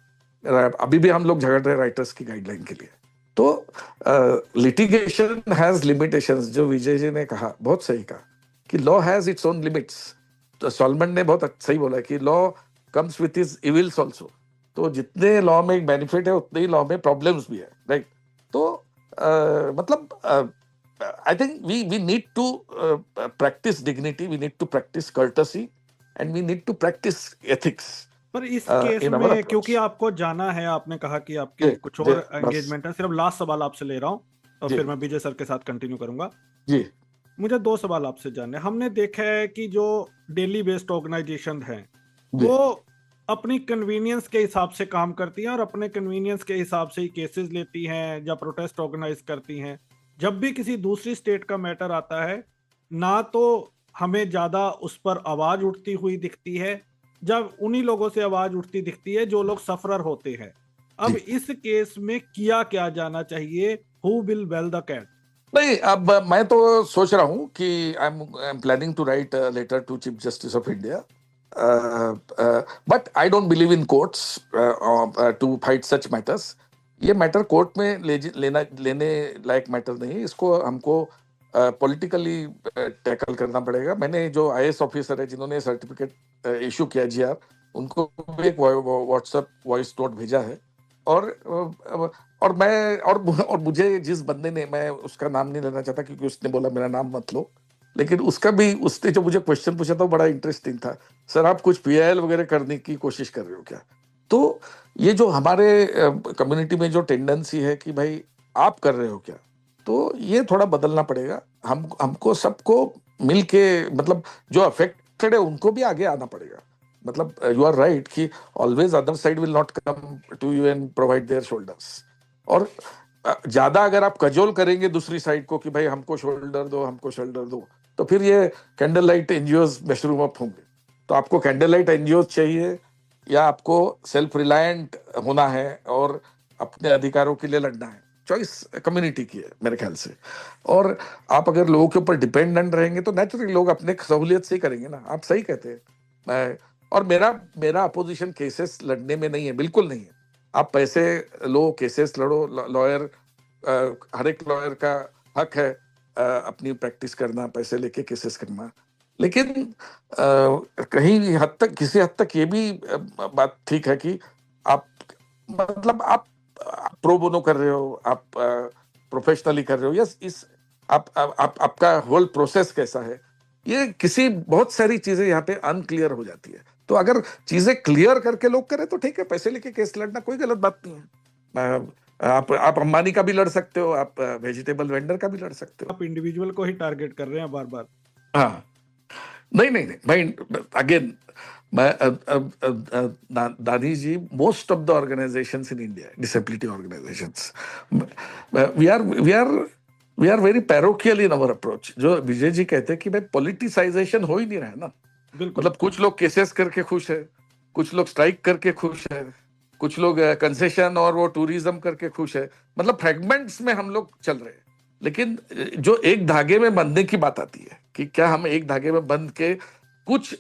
अभी भी हम लोग झगड़ रहे राइटर्स की गाइडलाइन के लिए. तो लिटिगेशन हैज लिमिटेशंस. जो विजय जी ने कहा, बहुत सही कहा कि law has its own limits. तो सॉलमन ने बहुत सही बोला कि law comes with his evils also. तो जितने लॉ में एक बेनिफिट है उतने ही लॉ में प्रॉब्लम्स भी है, राइट? तो मतलब I think we need to practice dignity, we need to practice courtesy, and we need to practice ethics. पर इस केस में क्योंकि आपको जाना है, आपने कहा कि आपके कुछ और एंगेजमेंट है, सिर्फ लास्ट सवाल आपसे ले रहा हूँ और फिर मैं विजय सर के साथ कंटिन्यू करूंगा. जी, मुझे 2 सवाल आपसे जानने. हमने देखा है कि जो डेली बेस्ड ऑर्गेनाइजेशन है वो अपनी कन्वीनियंस के हिसाब से काम करती हैं और अपने कन्वीनियंस के हिसाब से ही केसेस लेती हैं या प्रोटेस्ट ऑर्गेनाइज करती हैं. जब भी किसी दूसरी स्टेट का मैटर आता है, ना तो हमें ज्यादा उस पर आवाज उठती हुई दिखती है, जब उन्हीं लोगों से आवाज उठती दिखती है जो लोग सफरर होते हैं. अब इस केस में किया क्या जाना चाहिए? Who will bell the cat? नहीं, अब मैं तो सोच रहा हूँ कि I am planning to write letter to chief justice of India. But I don't believe in courts to fight such matters. ये मैटर कोर्ट में लेने लायक मैटर नहीं. इसको हमको पॉलिटिकली टैकल करना पड़ेगा. मैंने जो IAS ऑफिसर है जिन्होंने सर्टिफिकेट इशू किया GR, उनको भी एक व्हाट्सएप वॉइस नोट भेजा है. और मैं और मुझे जिस बंदे ने, मैं उसका नाम नहीं लेना चाहता क्योंकि उसने बोला मेरा नाम मत लो, लेकिन उसने जो मुझे क्वेश्चन पूछा था वो बड़ा इंटरेस्टिंग था. सर, आप कुछ PIL वगैरह करने की कोशिश कर रहे हो क्या? तो ये जो हमारे कम्युनिटी में जो टेंडेंसी है कि भाई आप कर रहे हो क्या, तो ये थोड़ा बदलना पड़ेगा. हमको सबको मिलके, मतलब जो अफेक्टेड है उनको भी आगे आना पड़ेगा. मतलब यू आर राइट कि always other side will not come to you and provide their shoulders. और ज्यादा अगर आप कजोल करेंगे दूसरी साइड को कि भाई हमको शोल्डर दो, तो फिर ये candle light NGOs mushroom up होंगे. तो आपको कैंडल लाइट एनजीओज चाहिए या आपको सेल्फ रिलायंट होना है और अपने अधिकारों के लिए लड़ना है? चॉइस कम्युनिटी की है मेरे ख्याल से। और आप अगर लोगों के ऊपर डिपेंडेंट रहेंगे तो नेचुरली लोग अपने सहूलियत से ही करेंगे ना। आप सही कहते हैं। और मेरा अपोजिशन केसेस लड़ने में नहीं है, बिल्कुल नहीं है। आप पैसे लो, केसेस लड़ो, लॉयर, हर एक लॉयर का हक है अपनी प्रैक्टिस करना, पैसे लेके केसेस करना। लेकिन कहीं हद तक, किसी हद तक ये भी बात ठीक है कि आप मतलब आप प्रो बोनो कर रहे हो, आप प्रोफेशनली कर रहे हो, यस इस आप आपका होल प्रोसेस कैसा है, ये किसी बहुत सारी चीजें यहाँ पे अनक्लियर हो जाती है। तो अगर चीजें क्लियर करके लोग करें तो ठीक है, पैसे लेके केस लड़ना कोई गलत बात नहीं है। आप अंबानी का भी लड़ सकते हो, आप वेजिटेबल वेंडर का भी लड़ सकते हो। आप इंडिविजुअल को ही टारगेट कर रहे हैं बार बार। हाँ, नहीं भाई, again Dani ji, most of the organisations in India, disability organisations, we are very parochial in our approach. जो विजय जी कहते हैं कि भाई पॉलिटिसाइजेशन हो ही नहीं रहा है ना। मतलब कुछ लोग केसेस करके खुश है, कुछ लोग स्ट्राइक करके खुश है, कुछ लोग कंसेशन और वो टूरिज्म करके खुश है। मतलब फ्रेगमेंट्स में हम लोग चल रहे हैं। लेकिन जो एक धागे में बंधने की बात आती है कि क्या हम एक धागे में बंध के कुछ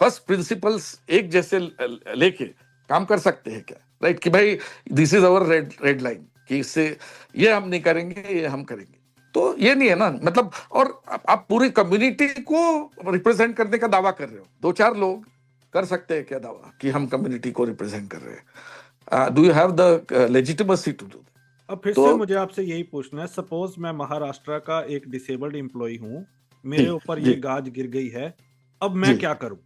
फर्स्ट प्रिंसिपल्स एक जैसे लेके काम कर सकते हैं क्या, राइट? कि भाई this is our red line, कि इससे ये हम नहीं करेंगे, ये हम करेंगे। तो ये नहीं है ना। मतलब और आप पूरी कम्युनिटी को रिप्रेजेंट करने का दावा कर रहे हो। 2-4 लोग कर सकते हैं क्या दावा कि हम कम्युनिटी को रिप्रेजेंट कर रहे हैं? Do you have the legitimacy to do? अब फिर से मुझे आपसे यही पूछना है, सपोज मैं महाराष्ट्र का एक डिसेबल्ड एम्प्लॉय हूँ, मेरे ऊपर ये गाज गिर गई है, अब मैं क्या करूं?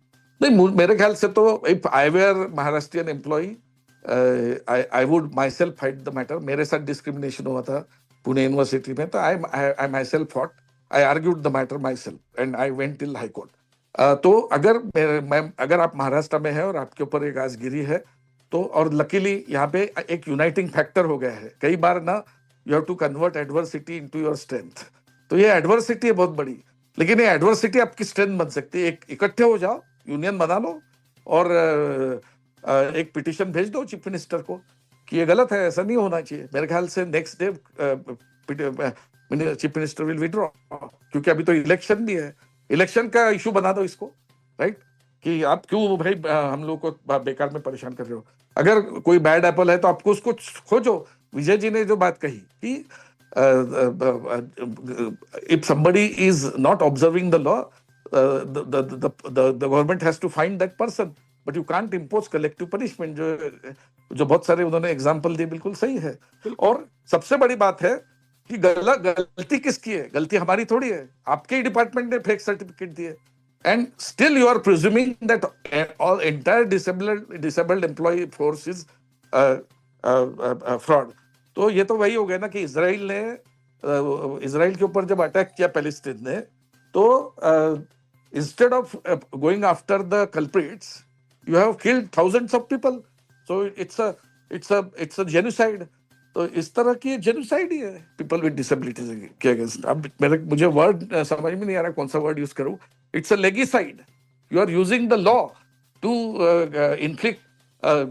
नहीं, मेरे ख्याल से तो if I were Maharashtrian employ, I would myself fight the matter. मेरे साथ डिस्क्रिमिनेशन हुआ था पुणे यूनिवर्सिटी में, तो I myself fought, I argued the matter myself and I went till high court. तो अगर आप महाराष्ट्र में है और आपके ऊपर एक गाज गिरी है तो, और लकीली यहाँ पे एक यूनाइटिंग फैक्टर हो गया है। कई बार ना you have to convert adversity into your strength. तो ये एडवर्सिटी है बहुत बड़ी, लेकिन ये एडवर्सिटी आपकी स्ट्रेंथ बन सकती है। एक इकट्ठे हो जाओ, यूनियन बना लो और एक पिटिशन भेज दो चीफ मिनिस्टर को कि ये गलत है, ऐसा नहीं होना चाहिए। मेरे ख्याल से next day chief minister will withdraw, क्योंकि अभी तो इलेक्शन भी है। इलेक्शन का इशू बना दो इसको, राइट? कि आप क्यों भाई हम लोग को बेकार में परेशान कर रहे हो। अगर कोई बैड एप्पल है तो आपको उसको खोजो। विजय जी ने जो बात कही कि if somebody is not observing the law, the government has to find that person, but you can't impose collective punishment। जो बहुत सारे उन्होंने एग्जाम्पल दिए, बिल्कुल सही है। और सबसे बड़ी बात है कि गलती किसकी है? गलती हमारी थोड़ी है, आपके ही डिपार्टमेंट ने फेक सर्टिफिकेट दिए, and still you are presuming that all entire disabled employee force is fraud। तो ये तो वही हो गया ना कि इजराइल के ऊपर जब अटैक किया पैलेस्टीन ने, तो instead of going after the culprits you have killed thousands of people. So it's a genocide. तो इस तरह की जेनोसाइड ही है पीपल विद डिसेबिलिटीज के अगेंस्ट। अब मुझे वर्ड समझ में नहीं आ रहा कौन सा वर्ड यूज करूं। It's a legicide. You are using the law to inflict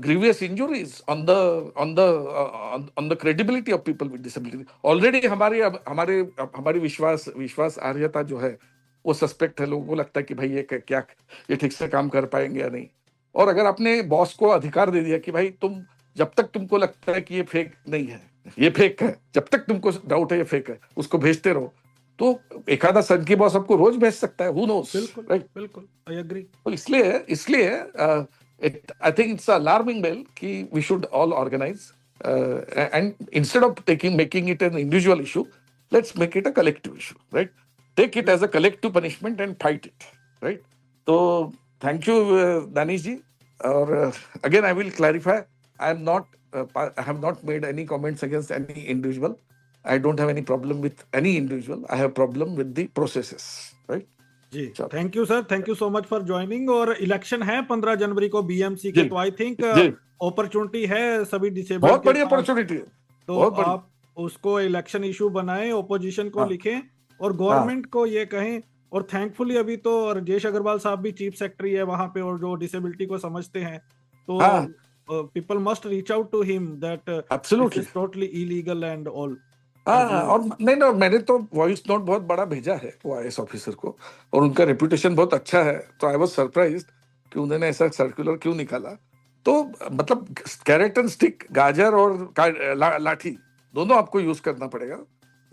grievous injuries on the credibility of people with disability। Already हमारी विश्वास आर्यता जो है वो सस्पेक्ट है। लोगों को लगता है कि भाई ये ठीक से काम कर पाएंगे या नहीं। और अगर आपने बॉस को अधिकार दे दिया कि भाई तुम, जब तक तुमको लगता है कि ये फेक नहीं है, ये फेक है, जब तक तुमको डाउट है ये फेक है, उसको भेजते रहो, तो एक आधा सन की बॉस आपको रोज भेज सकता है। Who knows? बिल्कुल, बिल्कुल, I agree। तो इसलिए I think it's an alarming bell कि we should all organize and instead of making it an individual issue, let's make it a collective issue, right? Take it as a collective punishment and fight it, right? So thank you, Danish ji। और again I will clarify, I have not made any comments against any individual। I don't have any problem with any individual। I have problem with the processes, right? जी, thank you sir, thank you so much for joining. और इलेक्शन है 15 जनवरी को बीएमसी के, तो आई थिंक अपॉर्चुनिटी है सभी डिसेबल्ड, बहुत बड़ी अपॉर्चुनिटी है। तो आप उसको इलेक्शन इशू बनाएं, ओपोजिशन को लिखें और गवर्नमेंट को ये कहें। और थैंकफुली अभी तो राजेश अग्रवाल साहब भी चीफ सेक्रेटरी है वहां पे, और जो डिसेबिलिटी को समझते हैं, तो people must reach out to him that this absolutely. is totally illegal and all. हाँ, और नहीं ना, मैंने तो वॉइस नोट बहुत बड़ा भेजा है वो आईएएस ऑफिसर को, और उनका रेपुटेशन बहुत अच्छा है, तो आई वाज सरप्राइज्ड कि उन्होंने ऐसा सर्कुलर क्यों निकाला। तो मतलब कैरेट एंड स्टिक, गाजर और लाठी दोनों आपको यूज करना पड़ेगा।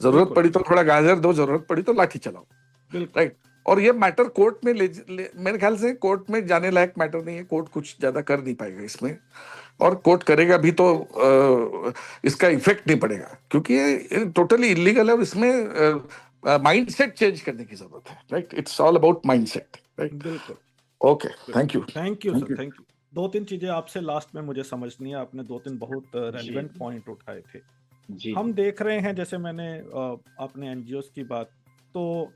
जरूरत बिल्कुल। पड़ी तो थोड़ा गाजर दो, जरूरत पड़ी तो लाठी चलाओ, बिल्कुल। राइट। और ये मैटर कोर्ट में मेरे ख्याल से कोर्ट में जाने लायक मैटर नहीं है, कोर्ट कुछ ज्यादा कर नहीं पाएगा इसमें, और कोर्ट करेगा भी तो इसका इफेक्ट नहीं पड़ेगा, क्योंकि ये टोटली इलीगल है, और इसमें माइंडसेट चेंज करने की जरूरत है, right. It's all about mindset, right. बिल्कुल। Okay, thank you. Thank you sir, thank you. 2-3 चीजें आपसे लास्ट में मुझे समझनी है, आपने 2-3 बहुत रेलिवेंट पॉइंट उठाए थे। जी हम देख रहे हैं, जैसे मैंने आपने एनजीओस की बात, तो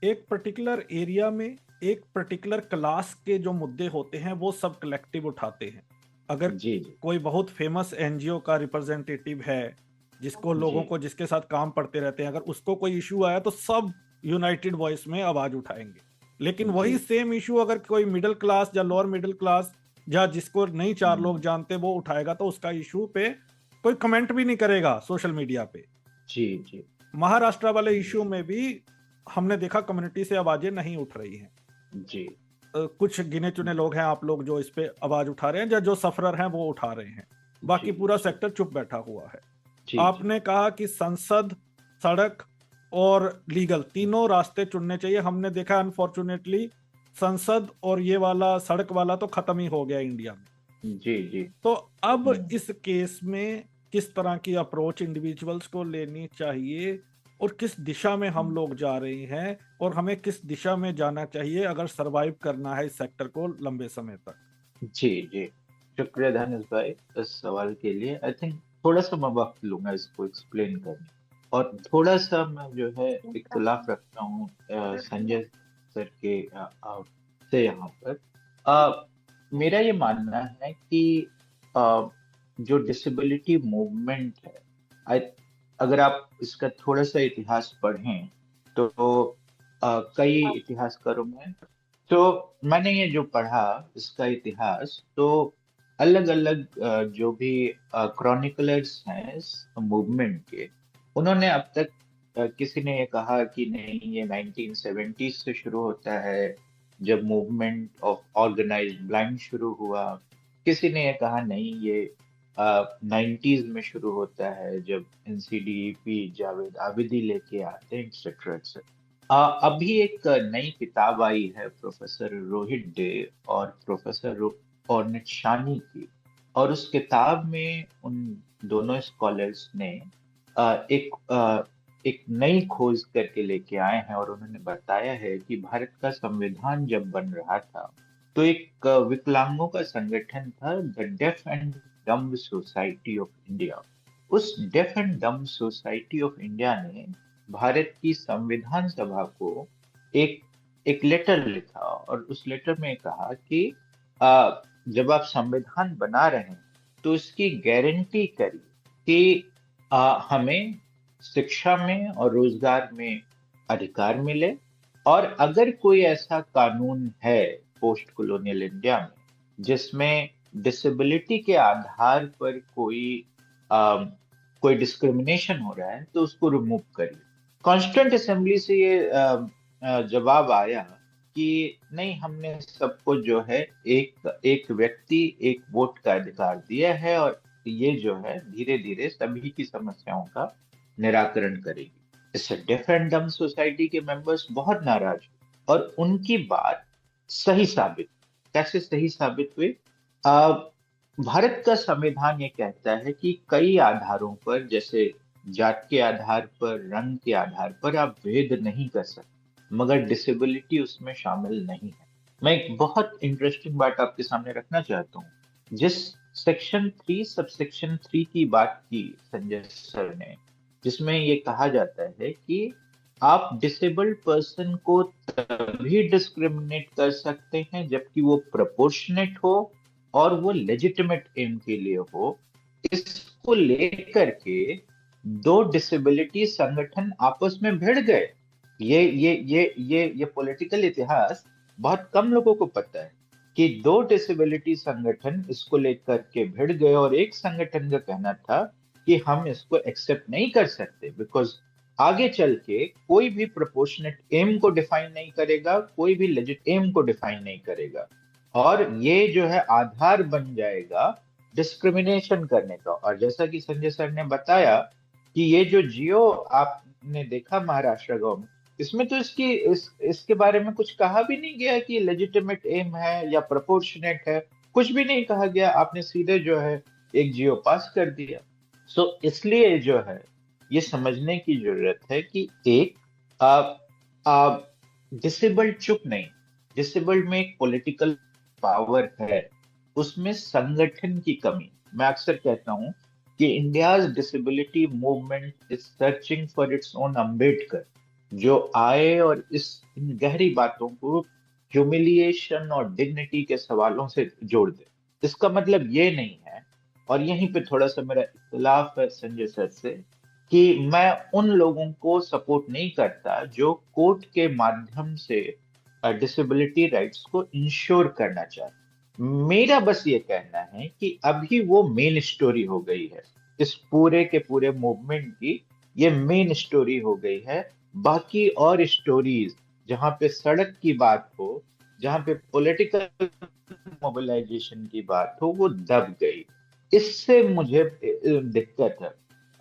एक पर्टिकुलर एरिया में एक पर्टिकुलर क्लास के जो मुद्दे होते हैं वो सब कलेक्टिव उठाते हैं। अगर जी जी कोई बहुत फेमस एनजीओ का रिप्रेजेंटेटिव है जिसको लोगों जी। को जिसके साथ काम पड़ते रहते हैं, अगर उसको कोई इशू आया तो सब यूनाइटेड वॉइस में आवाज उठाएंगे। लेकिन वही जी। सेम इशू अगर कोई मिडिल क्लास या लोअर मिडिल क्लास या जिसको नहीं 4 लोग जानते वो उठाएगा, तो उसका इशू पे कोई कमेंट भी नहीं करेगा सोशल मीडिया पे। जी जी महाराष्ट्र वाले इशू में भी हमने देखा कम्युनिटी से आवाजें नहीं उठ रही हैं। जी कुछ गिने चुने लोग हैं आप लोग जो इस पे आवाज उठा रहे हैं, या जो सफरर हैं वो उठा रहे हैं, बाकी जी। पूरा सेक्टर चुप बैठा हुआ है। जी आपने कहा कि संसद, सड़क और लीगल तीनों रास्ते चुनने चाहिए। हमने देखा अनफॉर्चुनेटली संसद और ये वाला सड़क वाला तो खत्म ही हो गया इंडिया में। जी जी तो अब इस केस में किस तरह की अप्रोच इंडिविजुअल्स को लेनी चाहिए, और किस दिशा में हम लोग जा रहे हैं, और हमें किस दिशा में जाना चाहिए अगर सरवाइव करना है इस सेक्टर को लंबे समय तक? जी जी। शुक्रिया दानिश भाई इस सवाल के लिए। आई थिंक थोड़ा सा मैं वक्त लूंगा इसको एक्सप्लेन करने, और थोड़ा सा मैं जो है इख्तिलाफ रखता हूँ संजय सर के से यहाँ पर। मेरा ये मानना है कि जो डिसेबिलिटी मूवमेंट है, अगर आप इसका थोड़ा सा इतिहास पढ़ें तो कई इतिहासकारों में, तो मैंने ये जो पढ़ा इसका इतिहास, तो अलग अलग जो भी क्रॉनिकलर्स हैं इस मूवमेंट के, उन्होंने अब तक किसी ने ये कहा कि नहीं ये 1970s से शुरू होता है जब मूवमेंट ऑफ ऑर्गेनाइज्ड ब्लाइंड शुरू हुआ। किसी ने ये कहा नहीं ये 90s में शुरू होता है जब NCDEP जावेद आबिदी लेके आते हैं, एक्सेट्रा एक्सेट्रा। अभी एक नई किताब आई है प्रोफेसर रोहित डे और प्रोफेसर ऑर्नित शानी की, और उस किताब में उन दोनों स्कॉलर्स ने एक नई खोज करके लेके आए हैं, और उन्होंने बताया है कि भारत का संविधान जब बन रहा था तो एक विकलांगों का संगठन था, the deaf and dumb society of India. उस deaf and dumb society of India ने भारत की संविधान सभा को एक लेटर लिखा, और उस लेटर में कहा कि जब आप संविधान बना रहे हैं तो इसकी गारंटी करिए कि हमें शिक्षा में और रोजगार में अधिकार मिले, और अगर कोई ऐसा कानून है पोस्ट कॉलोनियल इंडिया में जिसमें डिसेबिलिटी के आधार पर कोई डिस्क्रिमिनेशन हो रहा है तो उसको रिमूव करिए। कॉन्स्टिट्यूएंट असेंबली से ये जवाब आया कि नहीं, हमने सबको जो है एक व्यक्ति एक वोट का अधिकार दिया है, और ये जो है धीरे धीरे सभी की समस्याओं का निराकरण करेगी। इससे डेफ एंड डम्ब सोसाइटी के मेंबर्स बहुत नाराज हुए, और उनकी बात सही साबित। कैसे सही साबित हुई? भारत का संविधान ये कहता है कि कई आधारों पर, जैसे जात के आधार पर, रंग के आधार पर आप भेद नहीं कर सकते, मगर डिसेबिलिटी उसमें शामिल नहीं है। मैं एक बहुत इंटरेस्टिंग बात आपके सामने रखना चाहता हूँ। जिस सेक्शन 3 सबसेक्शन 3 की बात की संजय सर ने, जिसमें ये कहा जाता है कि आप डिसेबल्ड पर्सन को तभी डिस्क्रिमिनेट कर सकते हैं जबकि वो प्रोपोर्शनेट हो और वो लेजिटिमेट एम के लिए हो। इसको लेकर के दो डिसेबिलिटी संगठन आपस में भिड़ गए। ये पॉलिटिकल इतिहास बहुत कम लोगों को पता है। कि दो डिसेबिलिटी संगठन इसको लेकर के भिड़ गए और एक संगठन का कहना था कि हम इसको एक्सेप्ट नहीं कर सकते बिकॉज आगे चल के कोई भी प्रोपोर्शनेट एम को डिफाइन नहीं करेगा, कोई भी लेजिट एम को डिफाइन नहीं करेगा, और ये जो है आधार बन जाएगा डिस्क्रिमिनेशन करने का। और जैसा कि संजय सर ने बताया कि ये जो जियो आपने देखा महाराष्ट्र गांव में, इसमें तो इसके बारे में कुछ कहा भी नहीं गया कि लेजिटिमेट एम है या प्रोपोर्शनेट है, कुछ भी नहीं कहा गया। आपने सीधे जो है एक जियो पास कर दिया। सो इसलिए जो है ये समझने की जरूरत है कि एक डिसेबल्ड चुप नहीं, डिसेबल्ड में एक पॉलिटिकल पावर है, उसमें संगठन की कमी। मैं अक्सर कहता हूं कि India's disability movement is searching for its own Ambedkar, जो आए और इन गहरी बातों को ह्यूमिलिएशन और डिग्निटी के सवालों से जोड़ दे। इसका मतलब ये नहीं है, और यहीं पे थोड़ा सा मेरा इख्तिलाफ है संजय सर से, कि मैं उन लोगों को सपोर्ट नहीं करता जो कोर्ट के माध्यम से डिसेबिलिटी राइट्स को इंश्योर करना चाहते। मेरा बस ये कहना है कि अभी वो मेन स्टोरी हो गई है, इस पूरे के पूरे मूवमेंट की ये मेन स्टोरी हो गई है। बाकी और स्टोरीज जहां पे सड़क की बात हो, जहां पे पॉलिटिकल मोबिलाइजेशन की बात हो, वो दब गई। इससे मुझे दिक्कत है।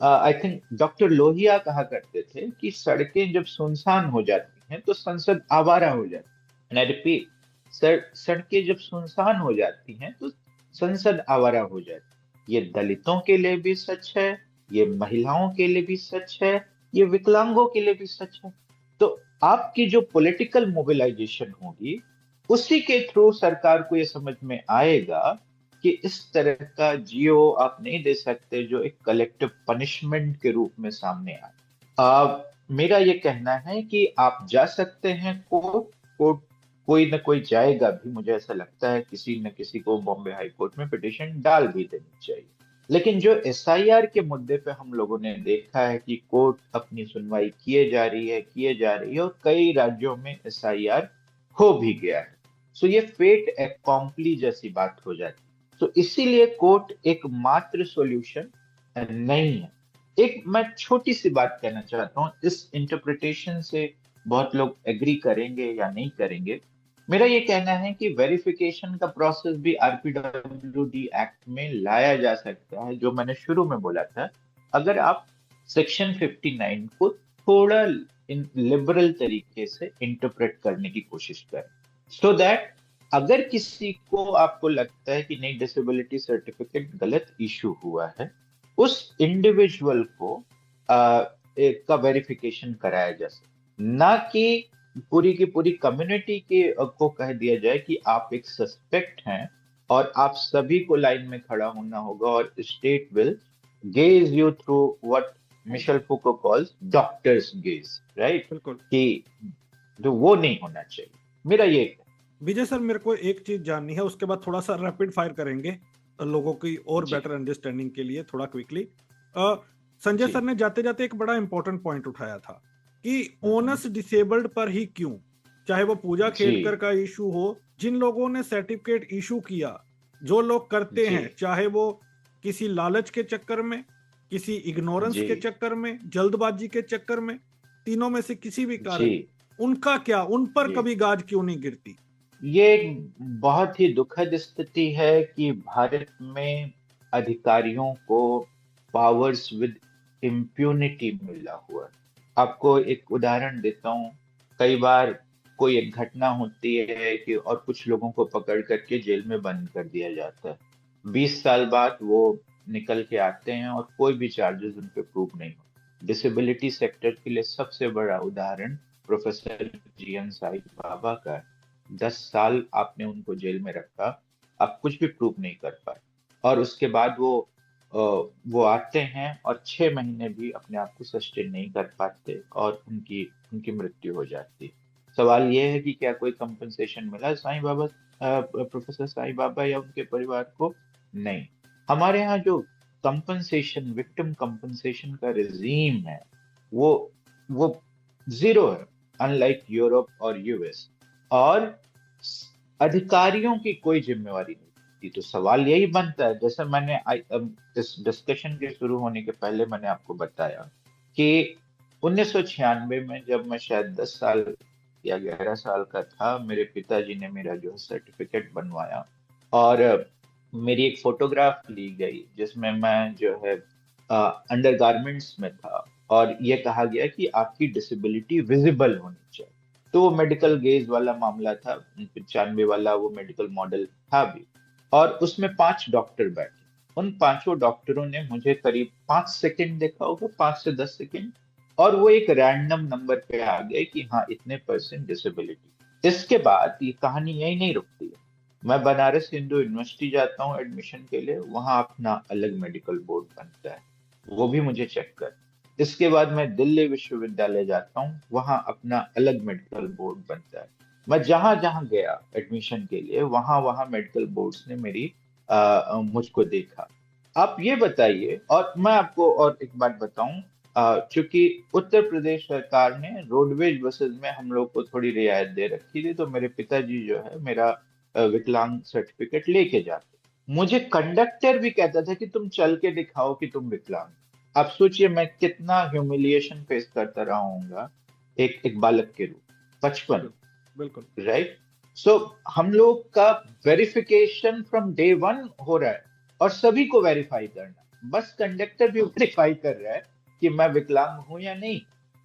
आई थिंक डॉक्टर लोहिया कहा करते थे कि सड़कें जब सुनसान हो जाती हैं तो संसद आवारा हो जाती है। एंड आई रिपीट, सड़कें जब सुनसान हो जाती हैं तो संसद आवारा हो जाती है। ये दलितों के लिए भी सच है, ये महिलाओं के लिए भी सच है, ये विकलांगों के लिए भी सच है। तो आपकी जो पॉलिटिकल मोबिलाइजेशन होगी उसी के थ्रू सरकार को ये समझ में आएगा कि इस तरह का जियो आप नहीं दे सकते जो एक कलेक्टिव पनिशमेंट के रूप में सामने आए। मेरा ये कहना है कि आप जा सकते हैं कोर्ट, कोई ना कोई जाएगा भी, मुझे ऐसा लगता है किसी न किसी को बॉम्बे हाई कोर्ट में पिटीशन डाल भी देनी चाहिए। लेकिन जो एसआईआर के मुद्दे पे हम लोगों ने देखा है कि कोर्ट अपनी सुनवाई किए जा रही है और कई राज्यों में एसआईआर हो भी गया है। सो ये फेट एकॉम्प्ली जैसी बात हो जाती है। तो इसीलिए कोर्ट एक मात्र सॉल्यूशन नहीं है। एक मैं छोटी सी बात कहना चाहता हूं, इस इंटरप्रिटेशन से बहुत लोग एग्री करेंगे या नहीं करेंगे। मेरा ये कहना है कि वेरिफिकेशन का प्रोसेस भी आरपीडब्ल्यूडी एक्ट में लाया जा सकता है, जो मैंने शुरू में बोला था। अगर आप सेक्शन 59 को थोड़ा लिबरल तरीके से इंटरप्रेट करने की कोशिश करें, सो दैट अगर किसी को आपको लगता है कि नहीं डिसेबिलिटी सर्टिफिकेट गलत इशू हुआ है, उस इंडिविजुअल को का वेरिफिकेशन कराया जा सके, ना कि पूरी की पूरी कम्युनिटी के को कह दिया जाए कि आप एक सस्पेक्ट हैं और आप सभी को लाइन में खड़ा होना होगा और state will gaze you through what Michel Foucault calls doctor's gaze, right? बिल्कुल, कि तो वो नहीं होना चाहिए। मेरा ये विजय सर, मेरे को एक चीज जाननी है, उसके बाद थोड़ा सा रैपिड फायर करेंगे लोगों की और बेटर अंडरस्टैंडिंग के लिए, थोड़ा क्विकली। संजय सर ने जाते जाते एक बड़ा इंपॉर्टेंट पॉइंट उठाया था कि ओनस डिसेबल्ड पर ही क्यों, चाहे वो पूजा खेड़कर का इशू हो, जिन लोगों ने सर्टिफिकेट इशू किया, जो लोग करते हैं, चाहे वो किसी लालच के चक्कर में, किसी इग्नोरेंस के चक्कर में, जल्दबाजी के चक्कर में, तीनों में से किसी भी कारण, उनका क्या, उन पर कभी गाज क्यों नहीं गिरती? ये एक बहुत ही दुखद स्थिति है कि भारत में अधिकारियों को पावर्स विद इम्प्यूनिटी मिला हुआ है। आपको एक उदाहरण देता हूँ। कई बार कोई एक घटना होती है कि और कुछ लोगों को पकड़ करके जेल में बंद कर दिया जाता है। 20 साल बाद वो निकल के आते हैं और कोई भी चार्जेस उन पे प्रूव नहीं होते। डिसेबिलिटी सेक्टर के लिए सबसे बड़ा उदाहरण प्रोफेसर जीएन साई बाबा का है। 10 साल आपने उनको जेल में रखा, आप कुछ भी प्रूव नहीं कर पाए, और उसके बाद वो आते हैं और 6 महीने भी अपने आप को सस्टेन नहीं कर पाते और उनकी मृत्यु हो जाती है। सवाल ये है कि क्या कोई कंपनसेशन मिला साईं बाबा, प्रोफेसर साईं बाबा या उनके परिवार को? नहीं। हमारे यहाँ जो कंपनसेशन, विक्टिम कंपनसेशन का रिजीम है वो जीरो है, अनलाइक यूरोप और यूएस। और अधिकारियों की कोई जिम्मेवारी नहीं थी। तो सवाल यही बनता है, जैसे मैंने इस डिस्कशन के शुरू होने के पहले मैंने आपको बताया कि 1996 में जब मैं शायद 10 साल या 11 साल का था, मेरे पिताजी ने मेरा जो है सर्टिफिकेट बनवाया और मेरी एक फोटोग्राफ ली गई जिसमें मैं जो है अंडर गारमेंट्स में था और ये कहा गया कि आपकी डिसेबिलिटी विजिबल होनी चाहिए। तो वो मेडिकल गेज वाला मामला था, 95 वाला वो मेडिकल मॉडल था भी। और उसमें 5 डॉक्टर बैठे, उन पांचों डॉक्टरों ने मुझे करीब 5 सेकंड देखा होगा, 5 से 10 सेकंड, और वो एक रैंडम नंबर पे आ गए कि हाँ इतने % डिसेबिलिटी। इसके बाद ये कहानी यही नहीं रुकती है। मैं बनारस हिंदू यूनिवर्सिटी जाता हूँ एडमिशन के लिए, वहां अपना अलग मेडिकल बोर्ड बनता है, वो भी मुझे चेक कर। इसके बाद मैं दिल्ली विश्वविद्यालय जाता हूँ, वहां अपना अलग मेडिकल बोर्ड बनता है। मैं जहां जहां गया एडमिशन के लिए, वहां वहां मेडिकल बोर्ड्स ने मेरी मुझको देखा। आप ये बताइए, और मैं आपको और एक बात बताऊं, चूंकि उत्तर प्रदेश सरकार ने रोडवेज बसेस में हम लोग को थोड़ी रियायत दे रखी थी, तो मेरे पिताजी जो है मेरा विकलांग सर्टिफिकेट लेके जाते। मुझे कंडक्टर भी कहता था कि तुम चल के दिखाओ कि तुम विकलांग। आप सोचिए मैं कितना ह्यूमिलिएशन फेस करता रहा हूँगा एक बालक के रूप, 55, बिल्कुल। राइट। सो हम लोग का वेरिफिकेशन फ्रॉम डे 1 हो रहा है और सभी को वेरीफाई करना, बस कंडक्टर भी वेरीफाई कर रहा है कि मैं विकलांग हूं या नहीं,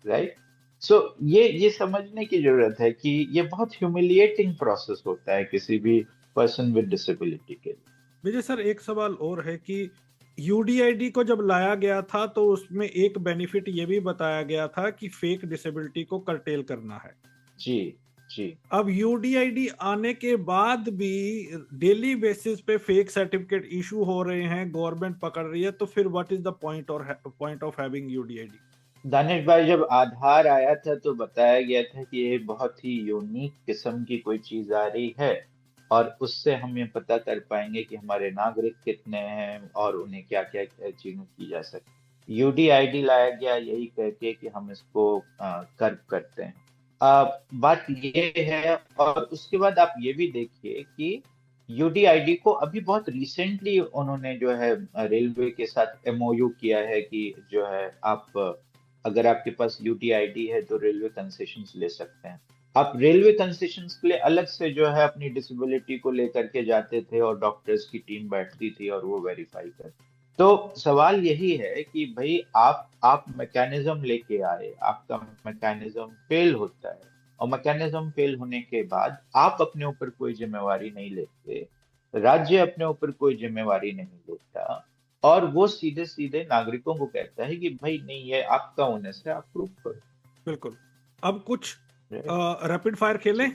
राइट। सो ये समझने की जरूरत है कि ये बहुत ह्यूमिलिएटिंग प्रोसेस होता है किसी भी पर्सन विद डिसेबिलिटी के लिए। विजय सर, एक सवाल और है कि यूडीआईडी को जब लाया गया था तो उसमें एक बेनिफिट ये भी बताया गया था कि फेक डिसेबिलिटी को कर्टेल करना है। जी जी। अब यूडीआईडी आने के बाद भी डेली बेसिस पे फेक सर्टिफिकेट इशू हो रहे हैं, गवर्नमेंट पकड़ रही है, तो फिर what is the point of having UDID? Danish भाई, जब आधार आया था तो बताया गया था कि ये बहुत ही यूनिक किस्म की कोई चीज आ रही है और उससे हम ये पता कर पाएंगे कि हमारे नागरिक कितने हैं और उन्हें क्या क्या चीजें की जा सकती। यूडीआईडी लाया गया यही कह के कि हम इसको कर्व करते हैं। बात ये है, और उसके बाद आप ये भी देखिए कि यूडीआईडी को अभी बहुत रिसेंटली उन्होंने जो है रेलवे के साथ एमओयू किया है कि जो है आप अगर आपके पास यूडीआईडी है तो रेलवे कंसेशंस ले सकते हैं। आप रेलवे कंसेशंस के लिए अलग से जो है अपनी डिसेबिलिटी को लेकर के जाते थे और डॉक्टर्स की टीम बैठती थी और वो वेरीफाई करती। तो सवाल यही है कि भाई आप मैकेनिज्म लेके आए, आपका मैकेनिज्म फेल होता है और मैकेनिज्म फेल होने के बाद आप अपने ऊपर कोई जिम्मेवारी नहीं लेते, राज्य अपने ऊपर कोई जिम्मेवारी नहीं लेता और वो सीधे सीधे नागरिकों को कहता है कि भाई नहीं ये आपका ओनस है, आप प्रूव करो। बिल्कुल। अब कुछ रैपिड फायर खेलें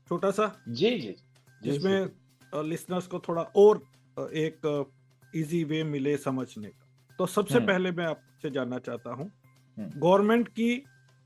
छोटा सा, जी जी जी, जिसमें लिसनर्स को थोड़ा और एक इजी वे मिले समझने का। तो सबसे पहले मैं आपसे जानना चाहता हूँ, गवर्नमेंट की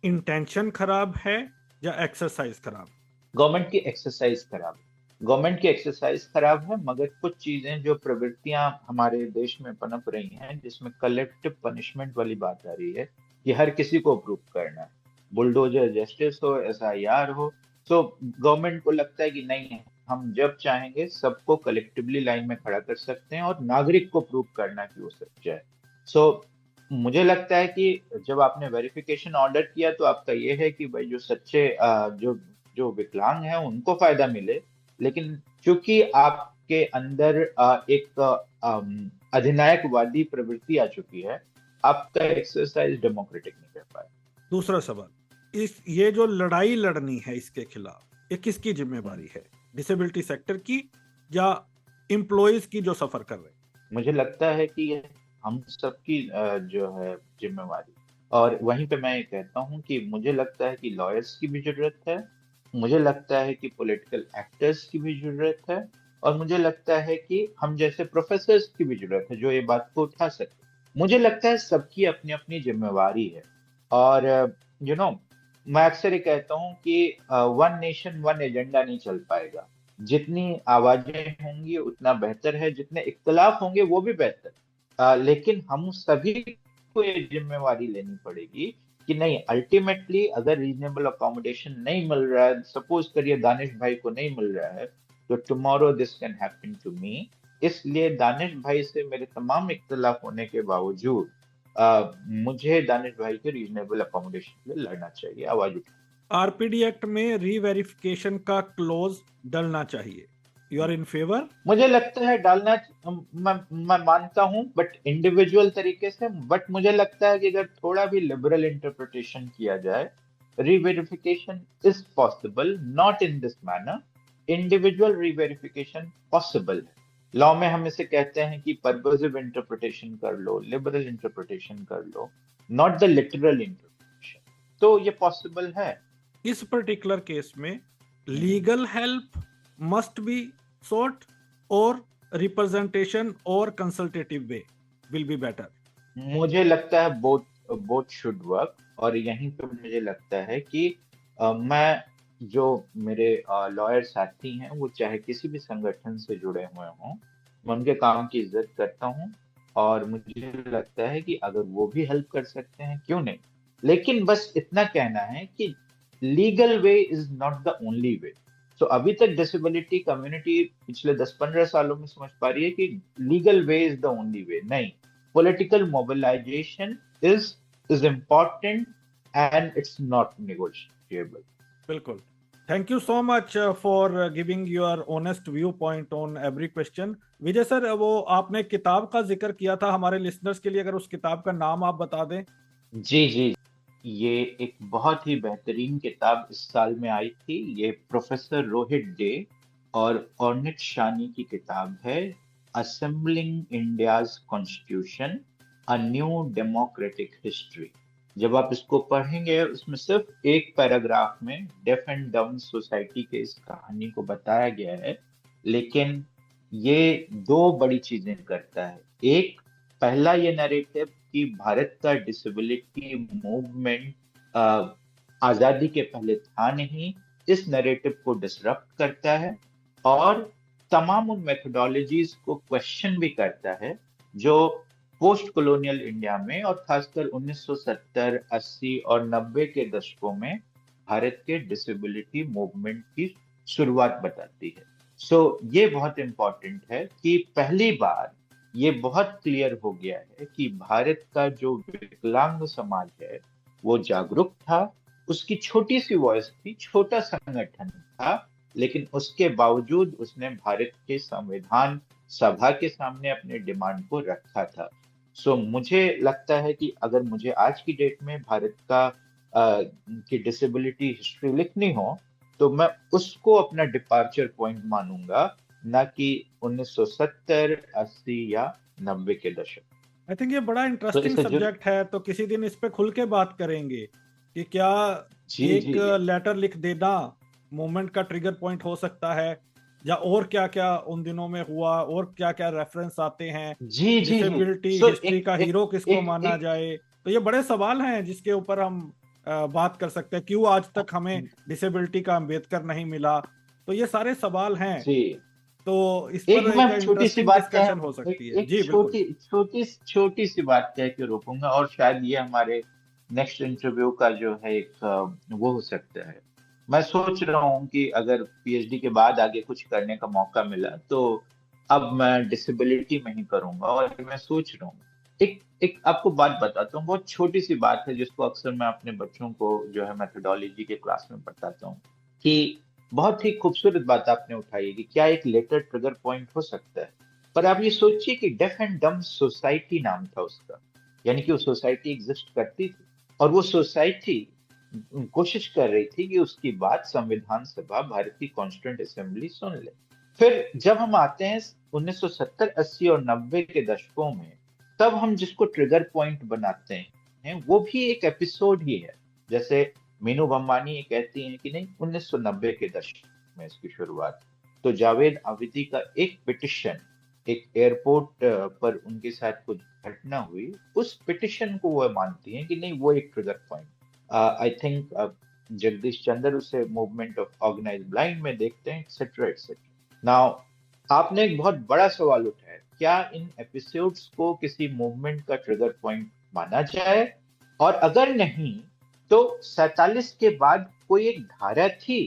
इंटेंशन खराब है या एक्सरसाइज खराब? गवर्नमेंट की एक्सरसाइज खराब है। गवर्नमेंट की एक्सरसाइज खराब है, मगर कुछ चीजें जो प्रवृत्तियां हमारे देश में पनप रही हैं जिसमें कलेक्टिव पनिशमेंट वाली बात आ रही है कि हर किसी को प्रूव करना है, बुलडोजर जस्टिस हो, एसआईआर हो। तो गवर्नमेंट को लगता है कि नहीं, हम जब चाहेंगे सबको कलेक्टिवली लाइन में खड़ा कर सकते हैं और नागरिक को प्रूव करना कि वो सच्चा है। सो मुझे लगता है कि जब आपने वेरिफिकेशन ऑर्डर किया तो आपका ये है कि भाई जो सच्चे जो जो विकलांग हैं उनको फायदा मिले, लेकिन क्योंकि आपके अंदर एक अधिनायकवादी प्रवृत्ति आ चुकी है, आपका एक्सरसाइज डेमोक्रेटिक नहीं कर पाए। दूसरा सवाल, ये जो लड़ाई लड़नी है इसके खिलाफ, ये किसकी जिम्मेवारी है, डिसेबिलिटी सेक्टर की या एम्प्लॉइज की जो सफर कर रहे हैं? मुझे लगता है कि ये हम सबकी जो है जिम्मेवारी, और वहीं पे मैं ये कहता हूँ कि मुझे लगता है कि लॉयर्स की भी जरूरत है, मुझे लगता है कि पॉलिटिकल एक्टर्स की भी जरूरत है, और मुझे लगता है कि हम जैसे प्रोफेसर्स की भी जरूरत है जो ये बात को उठा सके। मुझे लगता है सबकी अपनी अपनी जिम्मेवारी है। और मैं अक्सर ये कहता हूँ कि वन नेशन वन एजेंडा नहीं चल पाएगा। जितनी आवाजें होंगी उतना बेहतर है, जितने इख्तलाफ होंगे वो भी बेहतर, लेकिन हम सभी को ये जिम्मेवारी लेनी पड़ेगी कि नहीं, अल्टीमेटली अगर रीजनेबल अकोमोडेशन नहीं मिल रहा है, सपोज करिए दानिश भाई को नहीं मिल रहा है, तो tomorrow this can happen to me. इसलिए दानिश भाई से मेरे तमाम इख्तिलाफ होने के बावजूद मुझे दानिश भाई के रीजनेबल अकोमोडेशन के लिए लड़ना चाहिए, आवाज उठा। आरपीडी एक्ट में रीवेरिफिकेशन का क्लोज डलना चाहिए। You are in favour? मुझे लगता है डालना, मैं मानता हूं, बट इंडिविजुअल तरीके से। बट मुझे लगता है कि अगर थोड़ा भी लिबरल इंटरप्रिटेशन किया जाए, reverification is possible, not in this manner. Individual reverification possible है। लॉ में हम इसे कहते हैं कि परवसिव इंटरप्रिटेशन कर लो, लिबरल इंटरप्रिटेशन कर लो, नॉट द लिटरल इंटरप्रिटेशन। तो ये पॉसिबल है। इस पर्टिकुलर केस में legal help must be sought और रिप्रेजेंटेशन और consultative way will be better. मुझे लगता है बोथ शुड वर्क। और यहीं पे मुझे लगता है कि मैं, जो मेरे लॉयर साथी हैं, वो चाहे किसी भी संगठन से जुड़े हुए हों, मैं उनके काम की इज्जत करता हूं। और मुझे लगता है कि अगर वो भी हेल्प कर सकते हैं, क्यों नहीं। लेकिन बस इतना कहना है कि legal way is not the only वे। तो अभी तक डिसेबिलिटी कम्युनिटी पिछले 10-15 सालों में समझ पा रही है कि legal way is the only way. नहीं, political mobilisation is important and it's not negotiable. बिल्कुल। Thank you so much for giving your honest view point on every question. Vijay sir, वो आपने किताब का जिक्र किया था हमारे लिसनर्स के लिए, अगर उस किताब का नाम आप बता दें। जी जी, ये एक बहुत ही बेहतरीन किताब इस साल में आई थी। ये प्रोफेसर रोहित डे और ऑर्निट शानी की किताब है, assembling India's constitution, a new democratic history. जब आप इसको पढ़ेंगे, उसमें सिर्फ एक पैराग्राफ में डेफ एंड डम्ब सोसाइटी के इस कहानी को बताया गया है, लेकिन ये दो बड़ी चीजें करता है। एक, पहला ये नैरेटिव कि भारत का डिसेबिलिटी मूवमेंट आजादी के पहले था नहीं, इस नैरेटिव को डिसरप्ट करता है और तमाम उन मेथोडोलॉजीज को क्वेश्चन भी करता है जो पोस्ट कॉलोनियल इंडिया में और खासकर 1970, 80 और 90 के दशकों में भारत के डिसेबिलिटी मूवमेंट की शुरुआत बताती है। सो ये बहुत इंपॉर्टेंट है कि पहली बार ये बहुत क्लियर हो गया है कि भारत का जो विकलांग समाज है वो जागरूक था। उसकी छोटी सी वॉइस थी, छोटा संगठन था, लेकिन उसके बावजूद उसने भारत के संविधान सभा के सामने अपने डिमांड को रखा था। सो मुझे लगता है कि अगर मुझे आज की डेट में भारत का की डिसेबिलिटी हिस्ट्री लिखनी हो, तो मैं उसको अपना डिपार्चर पॉइंट मानूंगा, ना कि 1970, 80 या 90 के दशक। आई थिंक ये बड़ा इंटरेस्टिंग सब्जेक्ट है, तो किसी दिन इस पे खुल के बात करेंगे कि क्या एक लेटर लिख देना मूवमेंट का ट्रिगर पॉइंट हो सकता है, या और क्या क्या उन दिनों में हुआ, और क्या क्या रेफरेंस आते हैं, डिसेबिलिटी हिस्ट्री का हीरो किसको माना जाए। तो ये बड़े सवाल हैं जिसके ऊपर हम बात कर सकते हैं। क्यों आज तक हमें डिसेबिलिटी का अम्बेडकर नहीं मिला, तो ये सारे सवाल हैं। तो इस पर एक छोटी सी बात डिस्कशन हो सकती है। जी, छोटी सी बात कह के रोकूंगा, और शायद ये हमारे नेक्स्ट इंटरव्यू का जो है एक वो हो सकता है। मैं सोच रहा हूँ कि अगर पीएचडी के बाद आगे कुछ करने का मौका मिला, तो अब मैं डिसेबिलिटी में ही करूंगा। और मैं सोच रहा हूँ, एक आपको बात बताता हूँ, बहुत छोटी सी बात है जिसको अक्सर मैं अपने बच्चों को जो है मेथोडोलॉजी के क्लास में बताता हूँ, कि बहुत ही खूबसूरत बात आपने उठाई है कि क्या एक लेटर ट्रिगर पॉइंट हो सकता है। पर आप ये सोचिए कि डेफ एंड डम्ब सोसाइटी नाम था उसका, यानी कि वो सोसाइटी एग्जिस्ट करती थी, और वो सोसाइटी कोशिश कर रही थी कि उसकी बात संविधान सभा, भारत की कॉन्स्टिट्यूएंट असेंबली सुन ले। फिर जब हम आते हैं 1970, 80 और 90 के दशकों में, तब हम जिसको ट्रिगर पॉइंट बनाते हैं वो भी एक एपिसोड ही है। जैसे मीनू भम्मानी ये कहती हैं कि नहीं, 1990 के दशक में इसकी शुरुआत। तो जावेद आविदी का एक पिटिशन, एक एयरपोर्ट पर उनके साथ कुछ घटना हुई, उस पिटिशन को वो मानती हैं कि नहीं, वो एक trigger point. I think Jagdish Chandra उसे मूवमेंट ऑफ ऑर्गेनाइज्ड ब्लाइंड में देखते हैं, एक्सेट्रा एक्सेट्रा। नाउ आपने एक बहुत बड़ा सवाल उठाया, क्या इन एपिसोड्स को किसी मूवमेंट का ट्रिगर पॉइंट माना जाए, और अगर नहीं तो 47 के बाद कोई एक धारा थी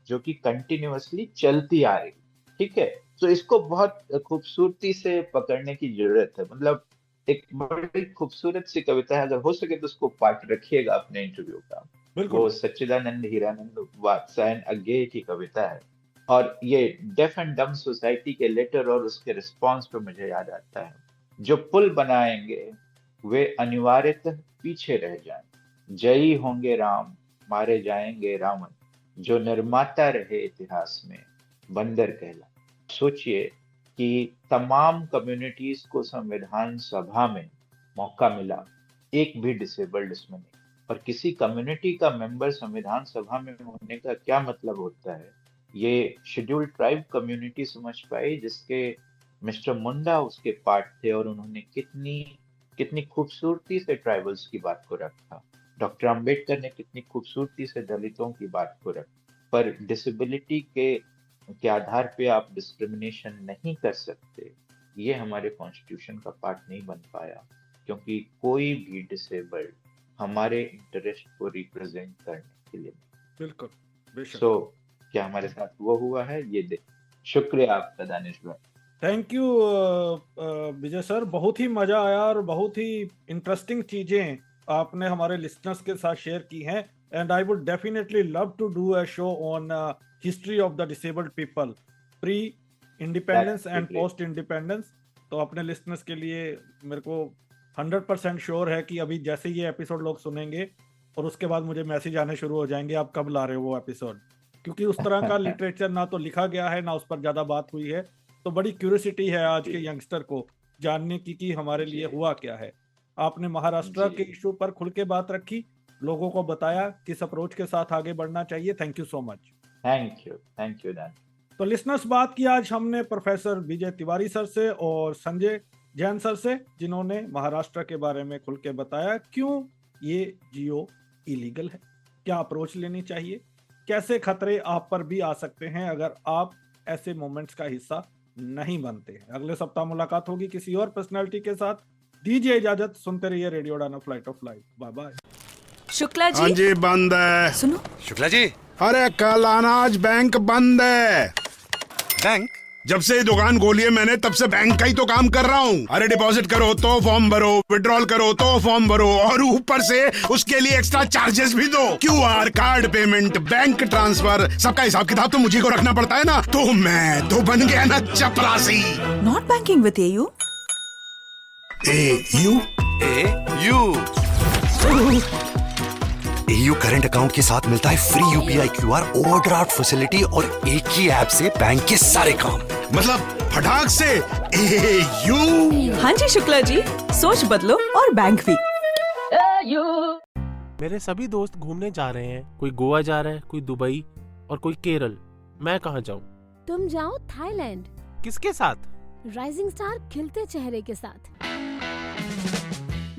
जो कि कंटिन्यूअसली चलती आ रही। ठीक है, तो इसको बहुत खूबसूरती से पकड़ने की जरूरत है। मतलब एक बड़ी खूबसूरत सी कविता है, अगर हो सके तो उसको पाठ रखिएगा अपने इंटरव्यू का। बिल्कुल। वो सच्चिदानंद हीरानंद वात्सायन अज्ञेय की कविता है, और ये डेफ एंड डम सोसाइटी के लेटर और उसके रिस्पॉन्स पे मुझे याद आता है। जो पुल बनाएंगे वे अनिवार्यतः पीछे रह जाएं, जयी होंगे राम, मारे जाएंगे रावण, जो निर्माता रहे इतिहास में बंदर कहला। सोचिए कि तमाम कम्युनिटीज को संविधान सभा में मौका मिला, एक भी डिसेबल्ड इसमें नहीं। और किसी कम्युनिटी का मेंबर संविधान सभा में होने का क्या मतलब होता है, ये शेड्यूल्ड ट्राइब कम्युनिटी समझ पाई, जिसके मिस्टर मुंडा उसके पार्ट थे, और उन्होंने कितनी खूबसूरती से ट्राइबल्स की बात को रखा। डॉक्टर अंबेडकर ने कितनी खूबसूरती से दलितों की बात को रखा। पर डिसेबिलिटी के आधार पे आप डिस्क्रिमिनेशन नहीं कर सकते, ये हमारे कॉन्स्टिट्यूशन का पार्ट नहीं बन पाया, क्योंकि कोई भी डिसेबल्ड हमारे इंटरेस्ट को रिप्रेजेंट करने के लिए। बिल्कुल, बेशक। सो क्या हमारे साथ वो हुआ है, ये देख। शुक्रिया आपका दानिश भाई। थैंक यू विजय सर, बहुत ही मजा आया और बहुत ही इंटरेस्टिंग चीजें आपने हमारे लिसनर्स के साथ शेयर की हैं। And I would definitely love to do a show on history of the disabled people, pre independence and post independence. तो अपने लिसनर्स के लिए मेरे को 100% श्योर है कि अभी जैसे ये एपिसोड लोग सुनेंगे और उसके बाद मुझे मैसेज आने शुरू हो जाएंगे, आप कब ला रहे हो वो एपिसोड, क्योंकि उस तरह का लिटरेचर ना तो लिखा गया है ना उस पर ज्यादा बात हुई है। तो बड़ी क्यूरियोसिटी है आज के यंगस्टर को जानने की कि हमारे लिए हुआ क्या है। आपने महाराष्ट्र के इशू पर खुल के बात रखी, लोगों को बताया किस अप्रोच के साथ आगे बढ़ना चाहिए। Thank you so much. Thank you Danish. तो लिसनर्स, बात की आज हमने प्रोफेसर विजय तिवारी सर से और संजय जैन सर से, जिन्होंने महाराष्ट्र के बारे में खुल के बताया क्यों ये जियो इलीगल है, क्या अप्रोच लेनी चाहिए, कैसे खतरे आप पर भी आ सकते हैं अगर आप ऐसे मोमेंट्स का हिस्सा नहीं बनते। अगले सप्ताह मुलाकात होगी किसी और पर्सनालिटी के साथ। दीजिए इजाजत, सुनते रहिए रेडियो डाना flight of life. Bye bye. Shukla ji. हाँ जी, बंद है। सुनो शुक्ला जी। अरे कल अनाज बैंक बंद है। बैंक? जब से ये दुकान खोली है मैंने, तब से बैंक का ही तो काम कर रहा हूँ। अरे डिपॉजिट करो तो फॉर्म भरो, विड्रॉल करो तो फॉर्म भरो, और ऊपर से उसके लिए एक्स्ट्रा चार्जेस भी दो। QR, card payment, bank transfer, सबका हिसाब किताब तो मुझे को रखना पड़ता है ना। तो मैं तो बन गया ना चपरासी। Not banking with AU. AU current account के साथ मिलता है free UPI QR overdraft facility और एक ही ऐप से बैंक के सारे काम। मतलब फटाक से एयू। हाँ जी शुक्ला जी, सोच बदलो और बैंक भी। मेरे सभी दोस्त घूमने जा रहे हैं, कोई गोवा जा रहा है, कोई दुबई और कोई केरल। मैं कहाँ जाऊँ? तुम जाओ थाईलैंड, किसके साथ? राइजिंग स्टार खिलते चेहरे के साथ।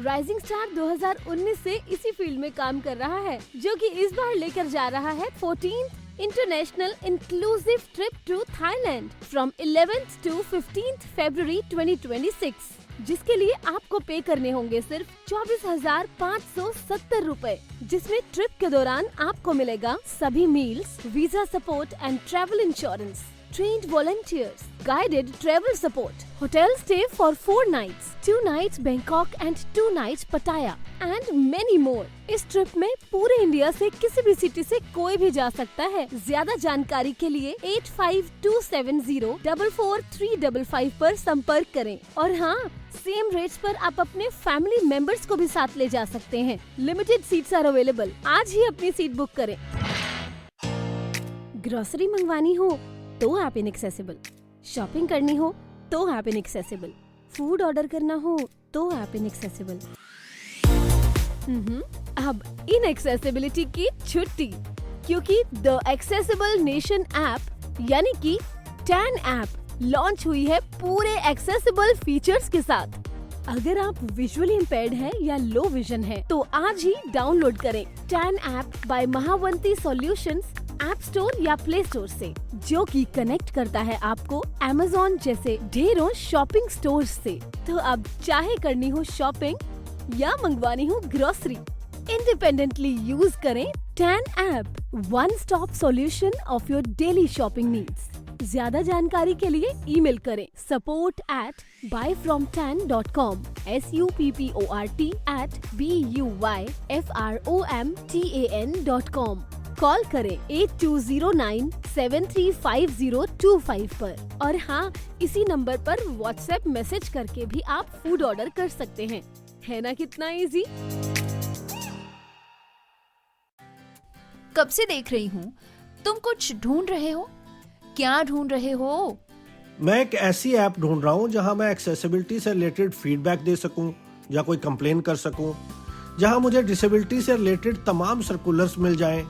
राइजिंग स्टार 2019 से इसी फील्ड में काम कर रहा है, जो कि इस बार लेकर जा रहा है 14th international inclusive trip to Thailand from 11th to 15th February 2026, जिसके लिए आपको पे करने होंगे सिर्फ 24,570 रुपए, जिसमें ट्रिप के दौरान आपको मिलेगा सभी meals, visa support and travel insurance, trained volunteers, guided travel support, hotel stay for 4 nights, 2 nights Bangkok and 2 nights Pattaya and many more। इस ट्रिप में पूरे इंडिया से किसी भी सिटी से कोई भी जा सकता है। ज्यादा जानकारी के लिए 8527044355 पर संपर्क करें। और हाँ, सेम रेट्स पर आप अपने फैमिली मेंबर्स को भी साथ ले जा सकते हैं। लिमिटेड सीट्स आर अवेलेबल, आज ही अपनी सीट बुक करें। ग्रोसरी मंगवानी हो तो ऐप इनएक्सेसिबल, शॉपिंग करनी हो तो ऐप इनएक्सेसिबल, फूड ऑर्डर करना हो तो ऐप इनएक्सेसिबल। अब इनएक्सेसिबिलिटी की छुट्टी, क्योंकि द एक्सेसिबल नेशन ऐप यानी कि टैन ऐप लॉन्च हुई है पूरे एक्सेसिबल फीचर्स के साथ। अगर आप विजुअली इम्पेयर्ड हैं या लो विजन है तो आज ही डाउनलोड करें tan app by Mahavanti solutions app store या प्ले स्टोर से, जो कि कनेक्ट करता है आपको Amazon जैसे ढेरों शॉपिंग स्टोर्स से। तो अब चाहे करनी हो शॉपिंग या मंगवानी हो ग्रोसरी, इंडिपेंडेंटली यूज करें tan app, one stop solution of your daily shopping needs. ज्यादा जानकारी के लिए ईमेल करें support@buyfromtan.com support@buyfromtan.com। कॉल करें 8209735025 पर। और हाँ, इसी नंबर पर व्हाट्सएप मैसेज करके भी आप फूड ऑर्डर कर सकते हैं। है ना कितना इजी? कब से देख रही हूँ, तुम कुछ ढूंढ रहे हो। क्या ढूंढ रहे हो? मैं एक ऐसी ऐप ढूंढ रहा हूँ जहाँ मैं एक्सेसिबिलिटी से रिलेटेड फीडबैक दे सकूँ या कोई कंप्लेन कर सकूँ, जहाँ मुझे डिसेबिलिटी से रिलेटेड तमाम सर्कुलर्स मिल जाएं,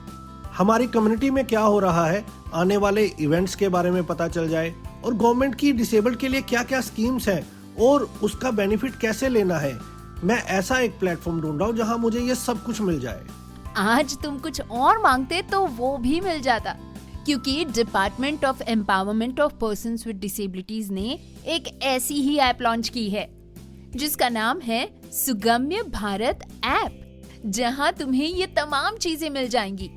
हमारी कम्युनिटी में क्या हो रहा है, आने वाले इवेंट्स के बारे में पता चल जाए, और गवर्नमेंट की डिसेबल्ड के लिए क्या क्या स्कीम्स हैं और उसका बेनिफिट कैसे लेना है। मैं ऐसा एक प्लेटफॉर्म ढूंढ रहा हूँ जहाँ मुझे ये सब कुछ मिल जाए। आज तुम कुछ और मांगते तो वो भी मिल जाता, क्योंकि department of empowerment of persons with disabilities ने एक ऐसी ही ऐप लॉन्च की है जिसका नाम है सुगम्य भारत ऐप, जहां तुम्हें ये तमाम चीजें मिल जाएंगी।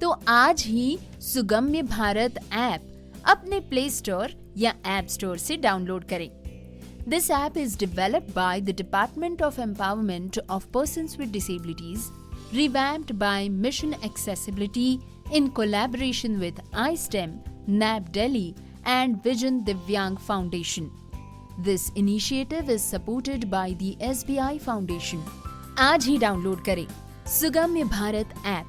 तो आज ही सुगम्य भारत ऐप अपने प्ले स्टोर या ऐप स्टोर से डाउनलोड करें। This app is developed by the Department of Empowerment of Persons with Disabilities, revamped by Mission Accessibility in collaboration with iSTEM, NAB Delhi and Vision Divyang Foundation. This initiative is supported by the SBI Foundation. आज ही डाउनलोड करें सुगम्य भारत ऐप।